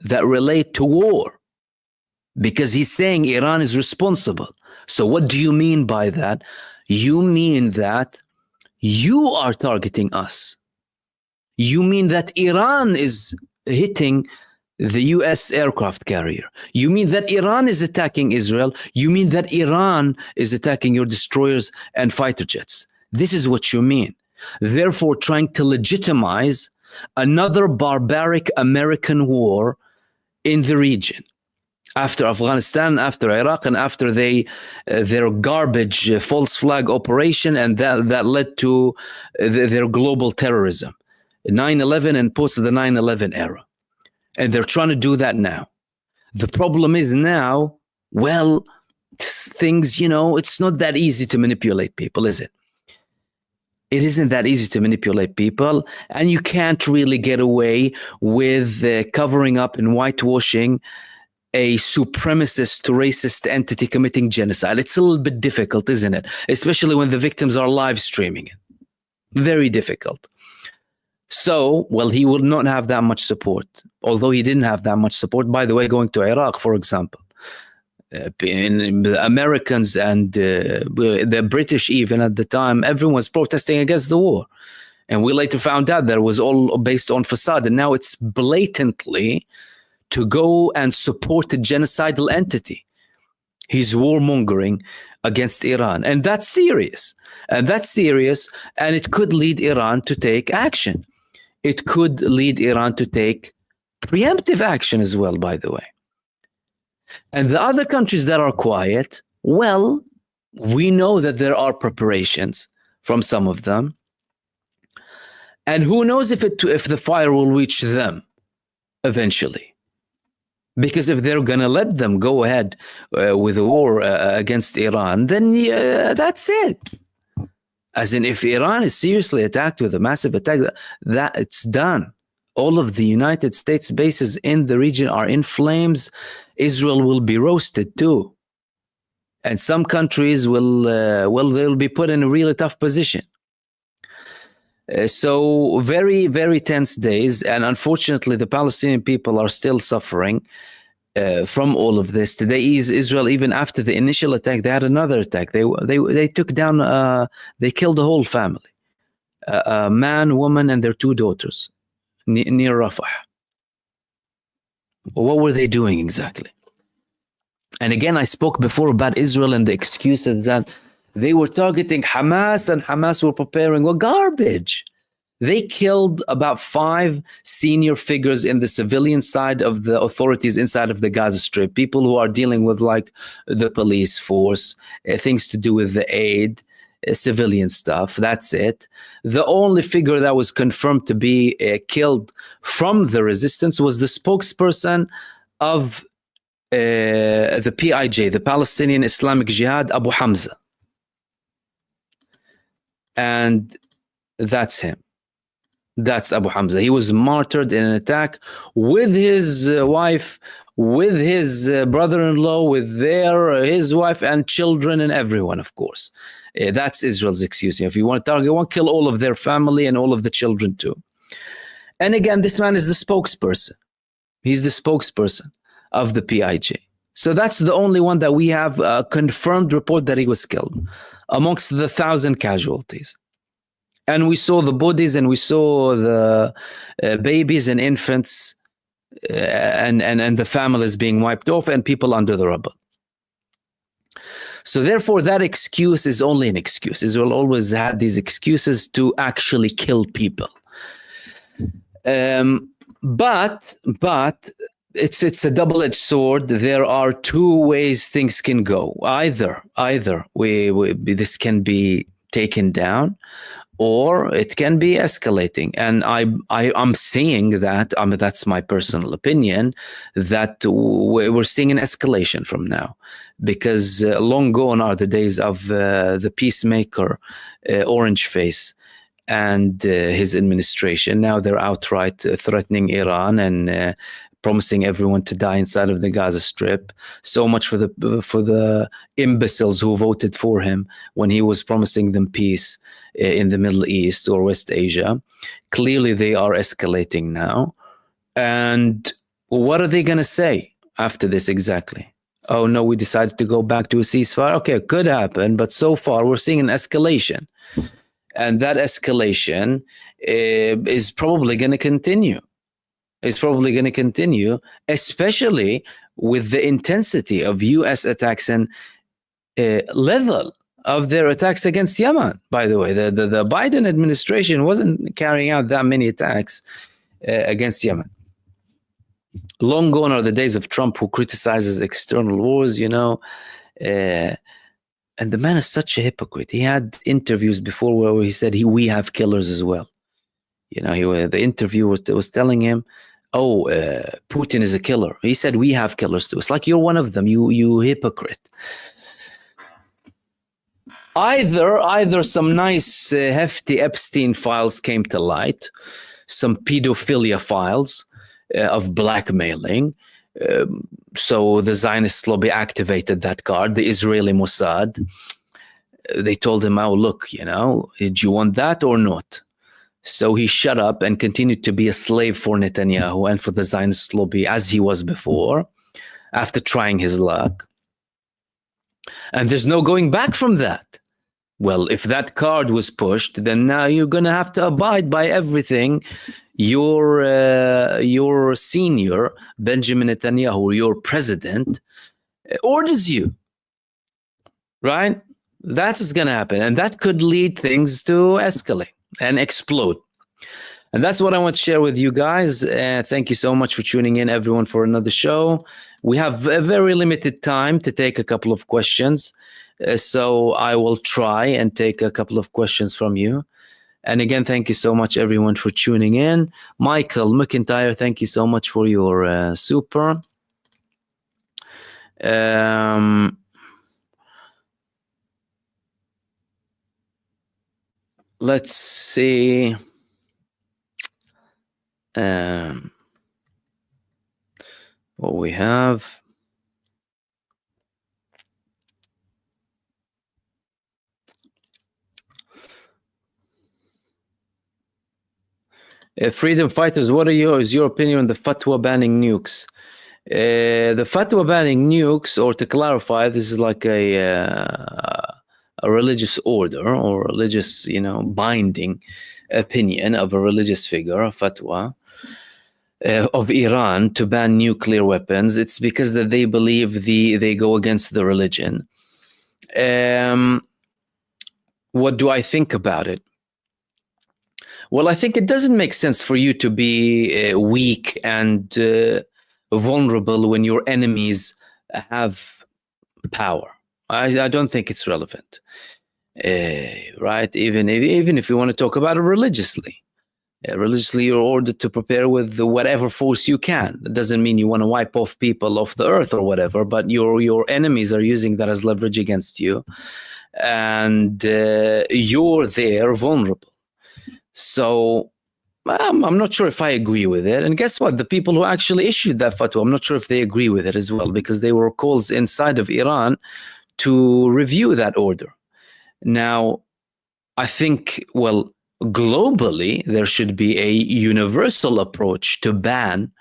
that relate to war, because he's saying Iran is responsible. So what do you mean by that? You mean that you are targeting us. You mean that Iran is hitting the US aircraft carrier. You mean that Iran is attacking Israel. You mean that Iran is attacking your destroyers and fighter jets. This is what you mean. Therefore, trying to legitimize another barbaric American war in the region. After Afghanistan, after Iraq, and after their garbage false flag operation, and that led to their global terrorism. 9/11 and post the 9/11 era. And they're trying to do that now. The problem is now, well, things, it's not that easy to manipulate people, is it? It isn't that easy to manipulate people, and you can't really get away with covering up and whitewashing a supremacist, racist entity committing genocide. It's a little bit difficult, isn't it? Especially when the victims are live streaming it. Very difficult. So, well, he will not have that much support, although he didn't have that much support, by the way, going to Iraq, for example. The Americans and the British, even at the time, everyone was protesting against the war. And we later found out that it was all based on facade. And now it's blatantly to go and support a genocidal entity. He's warmongering against Iran. And that's serious. And it could lead Iran to take action. It could lead Iran to take preemptive action as well, by the way. And the other countries that are quiet, well, we know that there are preparations from some of them. And who knows if the fire will reach them eventually. Because if they're going to let them go ahead with a war against Iran, then that's it. As in, if Iran is seriously attacked with a massive attack, that it's done. All of the United States bases in the region are in flames. Israel will be roasted too. And some countries they'll be put in a really tough position. So very, very tense days. And unfortunately, the Palestinian people are still suffering from all of this. Today, Israel, even after the initial attack, they had another attack. They took down, they killed the whole family. A man, woman, and their 2 daughters near Rafah. What were they doing exactly? And again, I spoke before about Israel and the excuses that they were targeting Hamas, and Hamas were preparing. Well, garbage. They killed about 5 senior figures in the civilian side of the authorities inside of the Gaza Strip, people who are dealing with like the police force, things to do with the aid, civilian stuff. That's it. The only figure that was confirmed to be killed from the resistance was the spokesperson of the PIJ, the Palestinian Islamic Jihad, Abu Hamza. And that's him. That's Abu Hamza. He was martyred in an attack with his wife, with his brother-in-law, with his wife and children and everyone, of course. That's Israel's excuse. If you want to target one, kill all of their family and all of the children too. And again, this man is the spokesperson. He's the spokesperson of the PIJ. So that's the only one that we have a confirmed report that he was killed amongst the 1,000 casualties. And we saw the bodies, and we saw the babies and infants and the families being wiped off, and people under the rubble. So therefore, that excuse is only an excuse. Israel always had these excuses to actually kill people. But it's a double-edged sword. There are 2 ways things can go. Either this can be taken down, or it can be escalating. And I'm seeing that, that's my personal opinion, that we're seeing an escalation from now, because long gone are the days of the peacemaker, Orange Face, and his administration. Now they're outright threatening Iran and promising everyone to die inside of the Gaza Strip. So much for the imbeciles who voted for him when he was promising them peace in the Middle East or West Asia. Clearly, they are escalating now. And what are they going to say after this exactly? Oh, no, we decided to go back to a ceasefire. Okay, it could happen, but so far we're seeing an escalation. And that escalation is probably going to continue. It's probably going to continue, especially with the intensity of U.S. attacks and level of their attacks against Yemen. By the way, the Biden administration wasn't carrying out that many attacks against Yemen. Long gone are the days of Trump, who criticizes external wars, you know. And the man is such a hypocrite. He had interviews before where he said we have killers as well. You know, the interviewer was telling him, oh, Putin is a killer. He said, we have killers too. It's like, you're one of them, you hypocrite. Either some nice hefty Epstein files came to light, some pedophilia files of blackmailing. So the Zionist lobby activated that card, the Israeli Mossad. They told him, oh, look, you know, do you want that or not? So he shut up and continued to be a slave for Netanyahu and for the Zionist lobby, as he was before, after trying his luck. And there's no going back from that. Well, if that card was pushed, then now you're going to have to abide by everything your senior, Benjamin Netanyahu, your president, orders you. Right? That's what's going to happen. And that could lead things to escalate and explode. And that's what I want to share with you guys. Thank you so much for tuning in, everyone, for another show. We have a very limited time to take a couple of questions. So I will try and take a couple of questions from you. And again, thank you so much, everyone, for tuning in. Michael McIntyre, thank you so much for your super. Let's see. What we have. Freedom fighters, what is your opinion on the fatwa banning nukes? The fatwa banning nukes, or to clarify, this is like a religious order or religious, you know, binding opinion of a religious figure, a fatwa of Iran to ban nuclear weapons. It's because that they believe they go against the religion. What do I think about it? Well, I think it doesn't make sense for you to be weak and vulnerable when your enemies have power. I don't think it's relevant, right? Even if you want to talk about it religiously. Religiously, you're ordered to prepare with whatever force you can. That doesn't mean you want to wipe off people off the earth or whatever, but your enemies are using that as leverage against you. And you're there vulnerable. So I'm not sure if I agree with it. And guess what? The people who actually issued that fatwa, I'm not sure if they agree with it as well, because there were calls inside of Iran to review that order. Now, I think, well, globally, there should be a universal approach to ban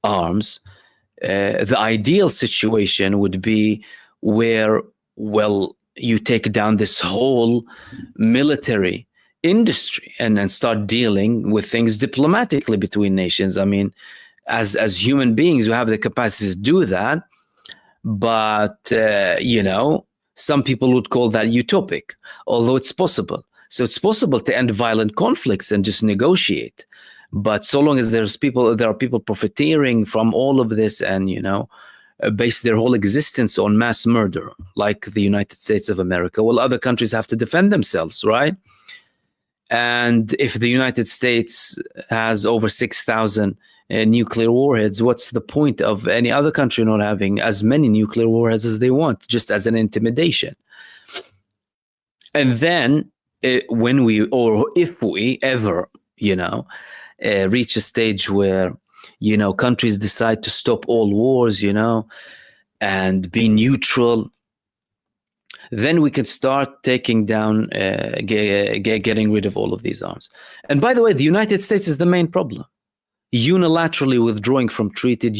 arms. The ideal situation would be where, well, you take down this whole military industry and start dealing with things diplomatically between nations. I mean, as human beings, you have the capacity to do that. But, you know, some people would call that utopic, although it's possible. So it's possible to end violent conflicts and just negotiate. But so long as there are people profiteering from all of this and, you know, base their whole existence on mass murder, like the United States of America. Well, other countries have to defend themselves, right? And if the United States has over 6,000 nuclear warheads, what's the point of any other country not having as many nuclear warheads as they want, just as an intimidation? And then when we, or if we ever, reach a stage where, countries decide to stop all wars, and be neutral, then we can start taking down, getting rid of all of these arms. And by the way, the United States is the main problem. Unilaterally withdrawing from treaty to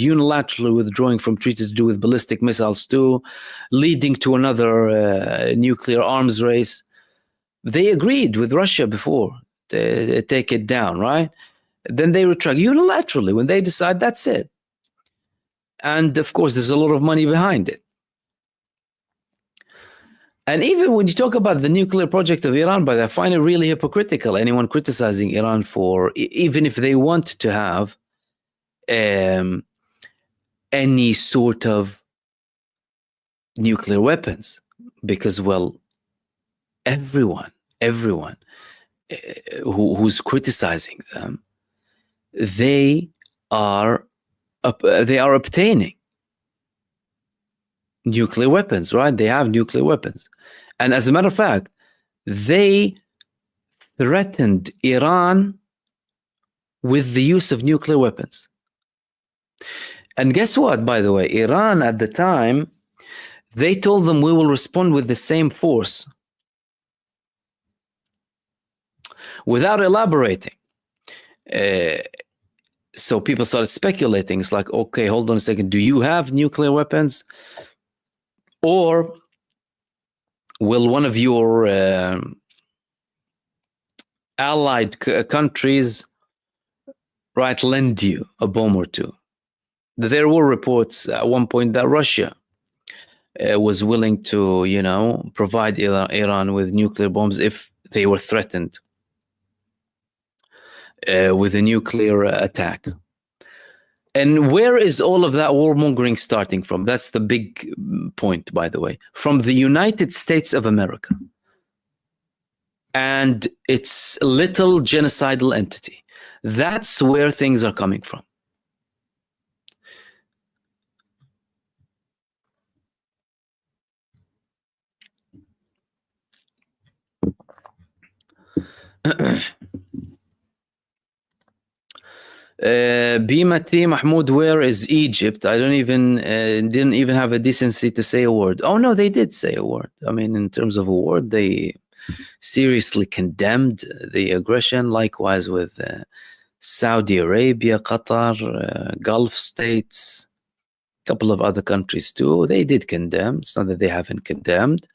do with ballistic missiles too, leading to another nuclear arms race. They agreed with Russia before to take it down, right? Then they retract unilaterally when they decide that's it. And of course, there's a lot of money behind it. And even when you talk about the nuclear project of Iran, but I find it really hypocritical. Anyone criticizing Iran for, even if they want to have any sort of nuclear weapons, because, well, everyone who's criticizing them, they are obtaining nuclear weapons, right? They have nuclear weapons. And as a matter of fact, they threatened Iran with the use of nuclear weapons. And guess what, by the way? Iran at the time, they told them, we will respond with the same force. Without elaborating. So people started speculating. It's like, okay, hold on a second. Do you have nuclear weapons? Or will one of your allied countries, right, lend you a bomb or two? There were reports at one point that Russia was willing to, provide Iran with nuclear bombs if they were threatened with a nuclear attack. And where is all of that warmongering starting from? That's the big point, by the way. From the United States of America and its little genocidal entity. That's where things are coming from. Bimati Mahmoud, where is Egypt? I don't even didn't even have a decency to say a word. Oh no, they did say a word. I mean, in terms of a word, they seriously condemned the aggression. Likewise with Saudi Arabia, Qatar, Gulf states, a couple of other countries too. They did condemn. It's not that they haven't condemned,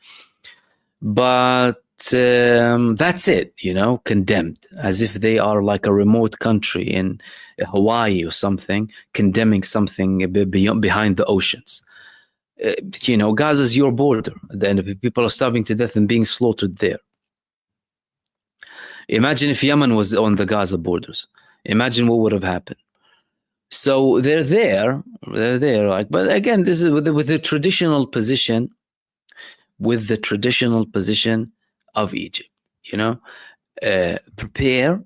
but that's it, condemned, as if they are like a remote country in Hawaii or something, condemning something behind the oceans. Gaza is your border. Then people are starving to death and being slaughtered there. Imagine if Yemen was on the Gaza borders. Imagine what would have happened. So they're there, like, but again, this is with the traditional position, of Egypt, prepare.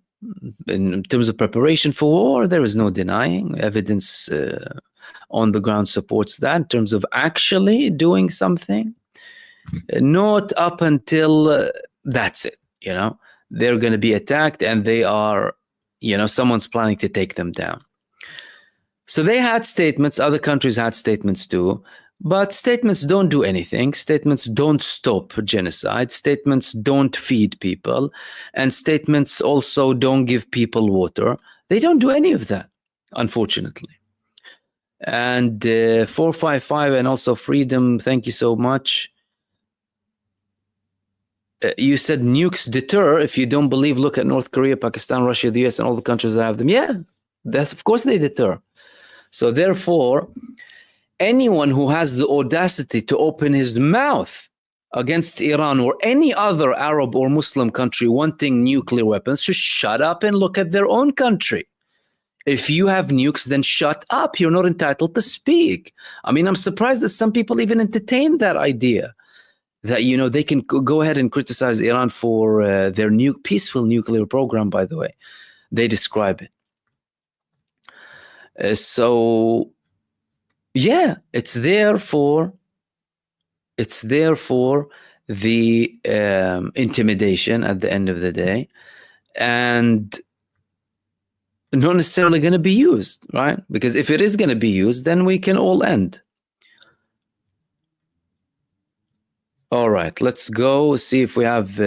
In terms of preparation for war, there is no denying. Evidence on the ground supports that. In terms of actually doing something, not up until that's it. They're going to be attacked, and they are, someone's planning to take them down. So they had statements. Other countries had statements too. But statements don't do anything. Statements don't stop genocide. Statements don't feed people. And statements also don't give people water. They don't do any of that, unfortunately. And 455 and also Freedom, thank you so much. You said nukes deter. If you don't believe, look at North Korea, Pakistan, Russia, the US, and all the countries that have them. Yeah, of course they deter. So therefore, anyone who has the audacity to open his mouth against Iran or any other Arab or Muslim country wanting nuclear weapons should shut up and look at their own country If you have nukes, then shut up. You're not entitled to speak. I mean, I'm surprised that some people even entertain that idea, that, you know, they can go ahead and criticize Iran for their peaceful nuclear program, by the way. They describe it. So, yeah, it's there for the intimidation at the end of the day, and not necessarily going to be used, right? Because if it is going to be used, then we can all end. All right, let's go see if we have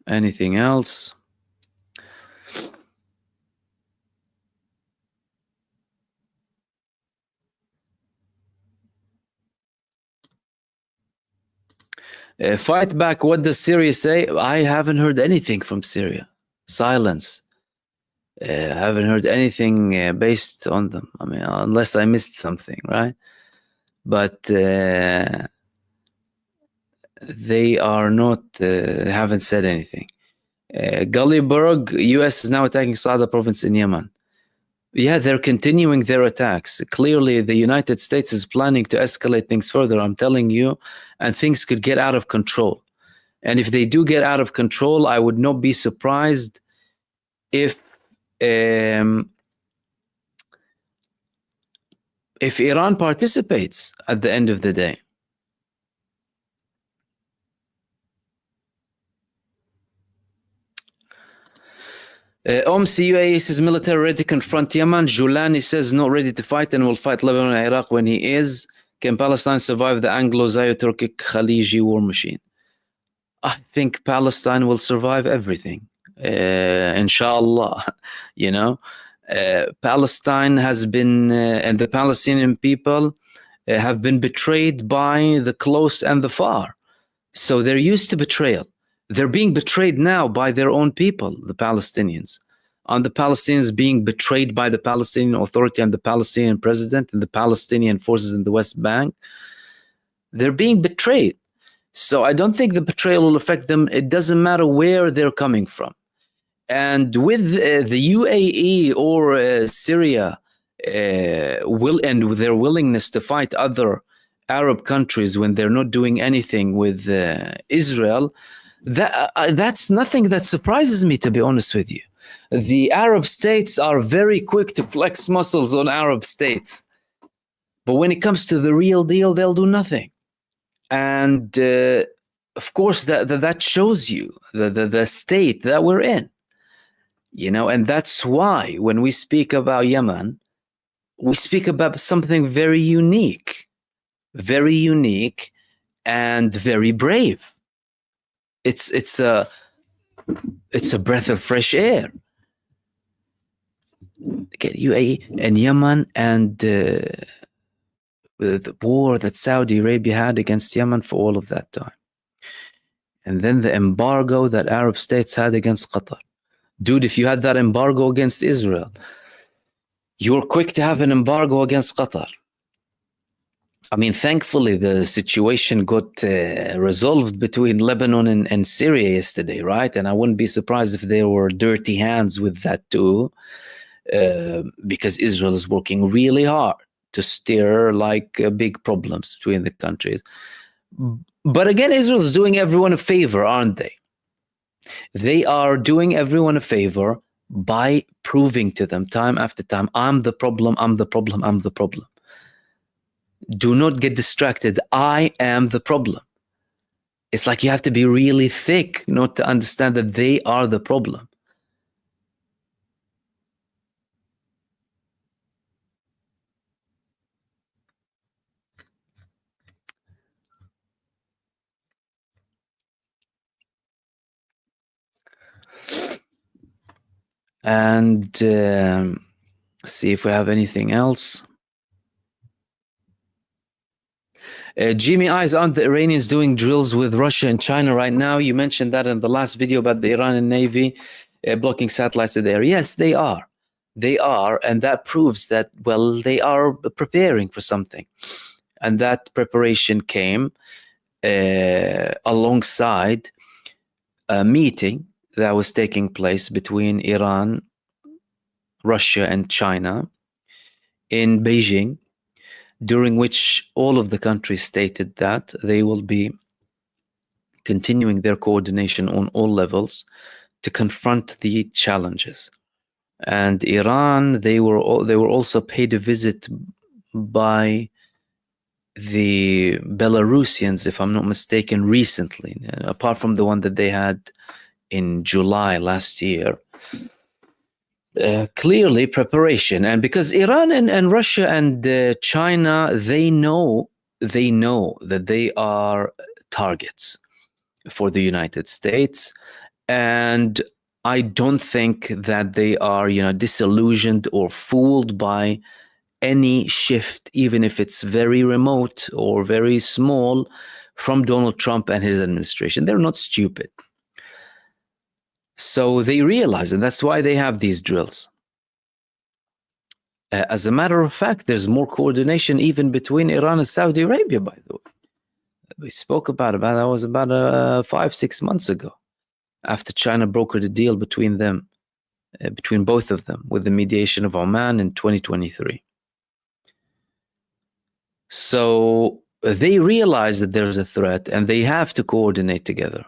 anything else. Fight back. What does Syria say? I haven't heard anything from Syria. Silence. I haven't heard anything based on them. I mean, unless I missed something, right? But they are not, haven't said anything. Gullyburg, US is now attacking Sada province in Yemen. Yeah, they're continuing their attacks. Clearly, the United States is planning to escalate things further, I'm telling you, and things could get out of control. And if they do get out of control, I would not be surprised if Iran participates at the end of the day. UAE says military ready to confront Yemen. Julani says not ready to fight and will fight Lebanon and Iraq when he is. Can Palestine survive the Anglo-Zio-Turkic Khaliji war machine? I think Palestine will survive everything. Inshallah. You know, Palestine has been, and the Palestinian people have been betrayed by the close and the far. So they're used to betrayal. They're being betrayed now by their own people, the Palestinians. And the Palestinians being betrayed by the Palestinian Authority and the Palestinian president and the Palestinian forces in the West Bank. They're being betrayed. So I don't think the betrayal will affect them. It doesn't matter where they're coming from. And with the UAE or Syria and with their willingness to fight other Arab countries when they're not doing anything with Israel, that's nothing that surprises me, to be honest with you. The Arab states are very quick to flex muscles on Arab states. But when it comes to the real deal, they'll do nothing. And of course, that shows you the state that we're in. You know, and that's why when we speak about Yemen, we speak about something very unique and very brave. It's a breath of fresh air. Get UAE and Yemen and the war that Saudi Arabia had against Yemen for all of that time. And then the embargo that Arab states had against Qatar. Dude, if you had that embargo against Israel, you were quick to have an embargo against Qatar. I mean, thankfully, the situation got resolved between Lebanon and Syria yesterday, right? And I wouldn't be surprised if there were dirty hands with that too, because Israel is working really hard to steer like big problems between the countries. But again, Israel is doing everyone a favor, aren't they? They are doing everyone a favor by proving to them time after time, I'm the problem, I'm the problem, I'm the problem. Do not get distracted. I am the problem. It's like you have to be really thick not to understand that they are the problem. And see if we have anything else. Jimmy Eyes, aren't the Iranians doing drills with Russia and China right now? You mentioned that in the last video about the Iranian Navy blocking satellites in the area. Yes, they are. They are, and that proves that, well, they are preparing for something. And that preparation came alongside a meeting that was taking place between Iran, Russia, and China in Beijing, during which all of the countries stated that they will be continuing their coordination on all levels to confront the challenges. And Iran, they were also paid a visit by the Belarusians, if I'm not mistaken, recently, apart from the one that they had in July last year. Clearly preparation. And because Iran and Russia and China, they know that they are targets for the United States. And I don't think that they are, disillusioned or fooled by any shift, even if it's very remote or very small, from Donald Trump and his administration. They're not stupid. So they realize, and that's why they have these drills. As a matter of fact, there's more coordination even between Iran and Saudi Arabia, by the way. We spoke about that was about 5-6 months ago, after China brokered a deal between them, between both of them, with the mediation of Oman in 2023. So they realize that there's a threat and they have to coordinate together.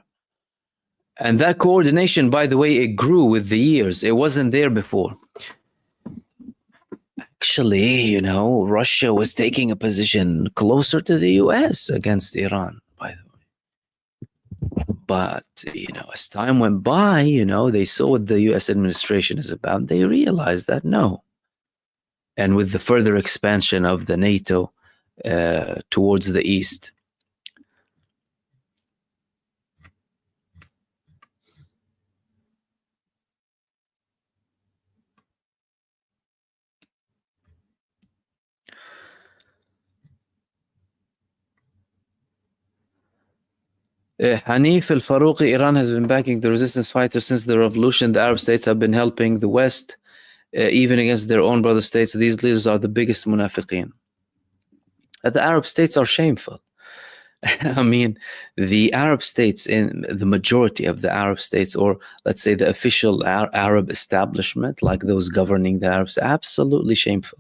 And that coordination, by the way, it grew with the years. It wasn't there before. Actually, Russia was taking a position closer to the US against Iran, by the way. But, as time went by, they saw what the US administration is about. They realized that no. And with the further expansion of the NATO towards the east, Hanif al-Farouqi, Iran has been backing the resistance fighters since the revolution. The Arab states have been helping the West, even against their own brother states. These leaders are the biggest munafiqeen. The Arab states are shameful. I mean, the Arab states, in the majority of the Arab states, or let's say the official Arab establishment, like those governing the Arabs, absolutely shameful.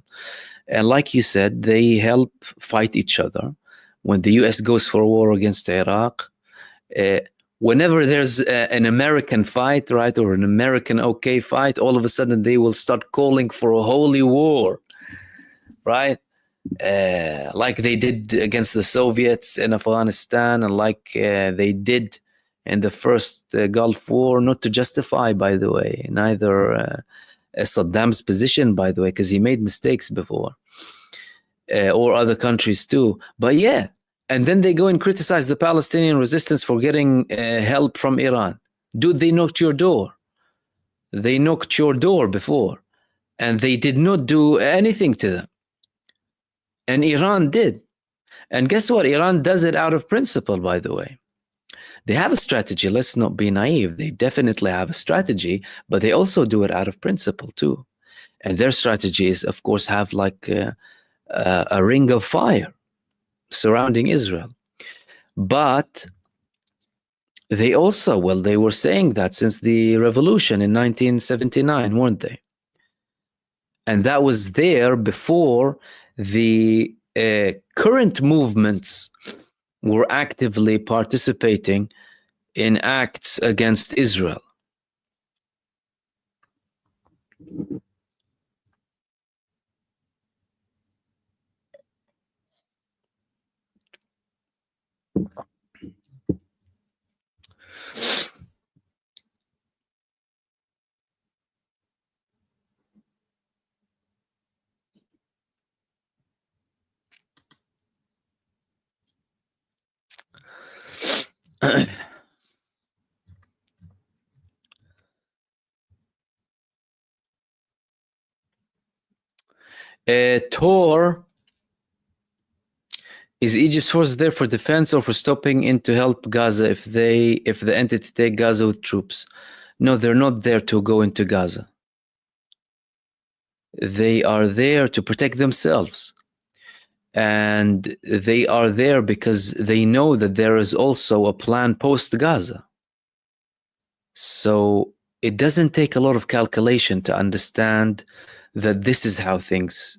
And like you said, they help fight each other. When the US goes for war against Iraq, whenever there's an American fight, right, or an American okay fight, all of a sudden they will start calling for a holy war, right? Like they did against the Soviets in Afghanistan, and like they did in the first Gulf War, not to justify, by the way, neither Saddam's position, by the way, because he made mistakes before, or other countries too. But yeah, and then they go and criticize the Palestinian resistance for getting help from Iran. Dude, they knocked your door. They knocked your door before, and they did not do anything to them. And Iran did. And guess what? Iran does it out of principle, by the way. They have a strategy. Let's not be naive. They definitely have a strategy, but they also do it out of principle too. And their strategy is, of course, have like a ring of fire surrounding Israel. But they also, well, they were saying that since the revolution in 1979, weren't they? And that was there before the current movements were actively participating in acts against Israel. Tor, is Egypt's force there for defense or for stopping in to help Gaza if the entity take Gaza with troops? No, they're not there to go into Gaza. They are there to protect themselves. And they are there because they know that there is also a plan post-Gaza. So it doesn't take a lot of calculation to understand that this is how things,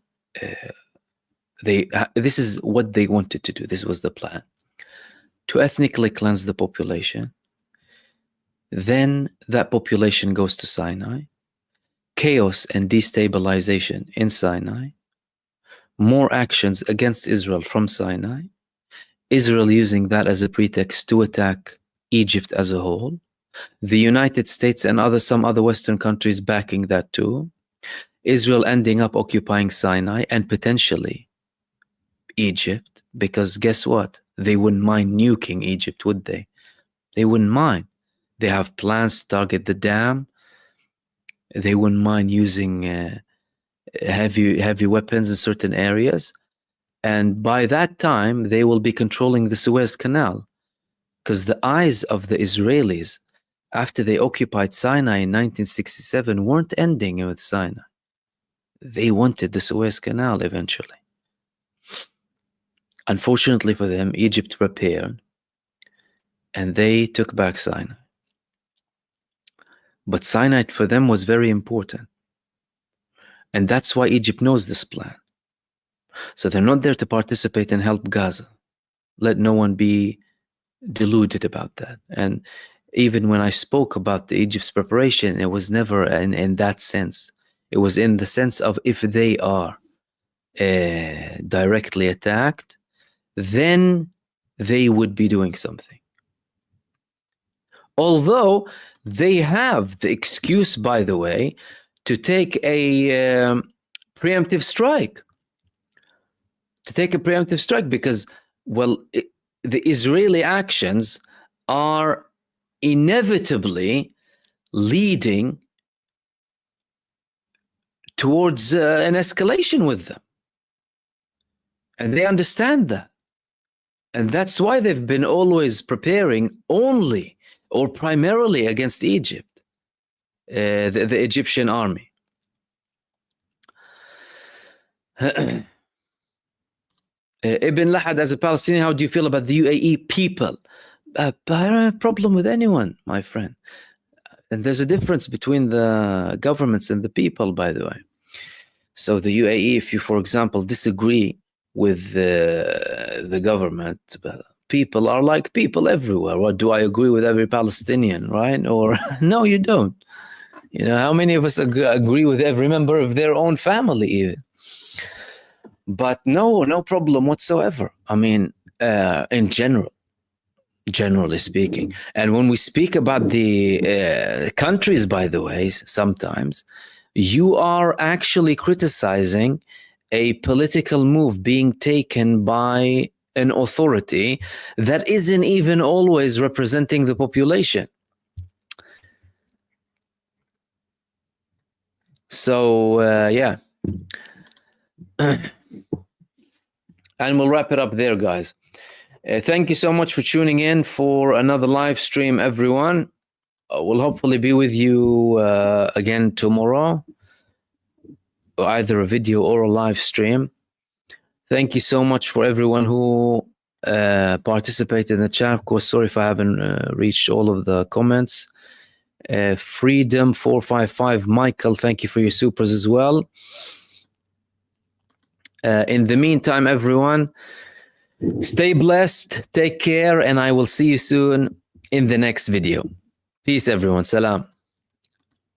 this is what they wanted to do. This was the plan. To ethnically cleanse the population. Then that population goes to Sinai. Chaos and destabilization in Sinai. More actions against Israel from Sinai. Israel using that as a pretext to attack Egypt as a whole. The United States and some other Western countries backing that too. Israel ending up occupying Sinai and potentially Egypt, because guess what? They wouldn't mind nuking Egypt, would they? They wouldn't mind. They have plans to target the dam. They wouldn't mind using heavy weapons in certain areas. And by that time, they will be controlling the Suez Canal, because the eyes of the Israelis after they occupied Sinai in 1967 weren't ending with Sinai. They wanted the Suez Canal eventually. Unfortunately for them, Egypt prepared and they took back Sinai. But Sinai for them was very important. And that's why Egypt knows this plan. So they're not there to participate and help Gaza. Let no one be deluded about that. And even when I spoke about the Egypt's preparation, it was never in that sense. It was in the sense of if they are directly attacked, then they would be doing something. Although they have the excuse, by the way, to take a preemptive strike. Because, well, the Israeli actions are inevitably leading towards an escalation with them. And they understand that. And that's why they've been always preparing only or primarily against Egypt, the Egyptian army. Ibn Lahad, as a Palestinian, how do you feel about the UAE people? I don't have a problem with anyone, my friend. And there's a difference between the governments and the people, by the way. So the UAE, if you, for example, disagree with the government, people are like people everywhere. What do I agree with every Palestinian, right? Or no, you don't. You know, how many of us agree with every member of their own family even? But no problem whatsoever. I mean, in generally speaking. And when we speak about the countries, by the way, sometimes you are actually criticizing a political move being taken by an authority that isn't even always representing the population. So, yeah. And we'll wrap it up there, guys. Thank you so much for tuning in for another live stream, everyone. We'll hopefully be with you again tomorrow, either a video or a live stream. Thank you so much for everyone who participated in the chat. Of course, sorry if I haven't reached all of the comments. Freedom455, Michael, thank you for your supers as well. In the meantime, everyone, stay blessed, take care, and I will see you soon in the next video. Peace, everyone. Salam.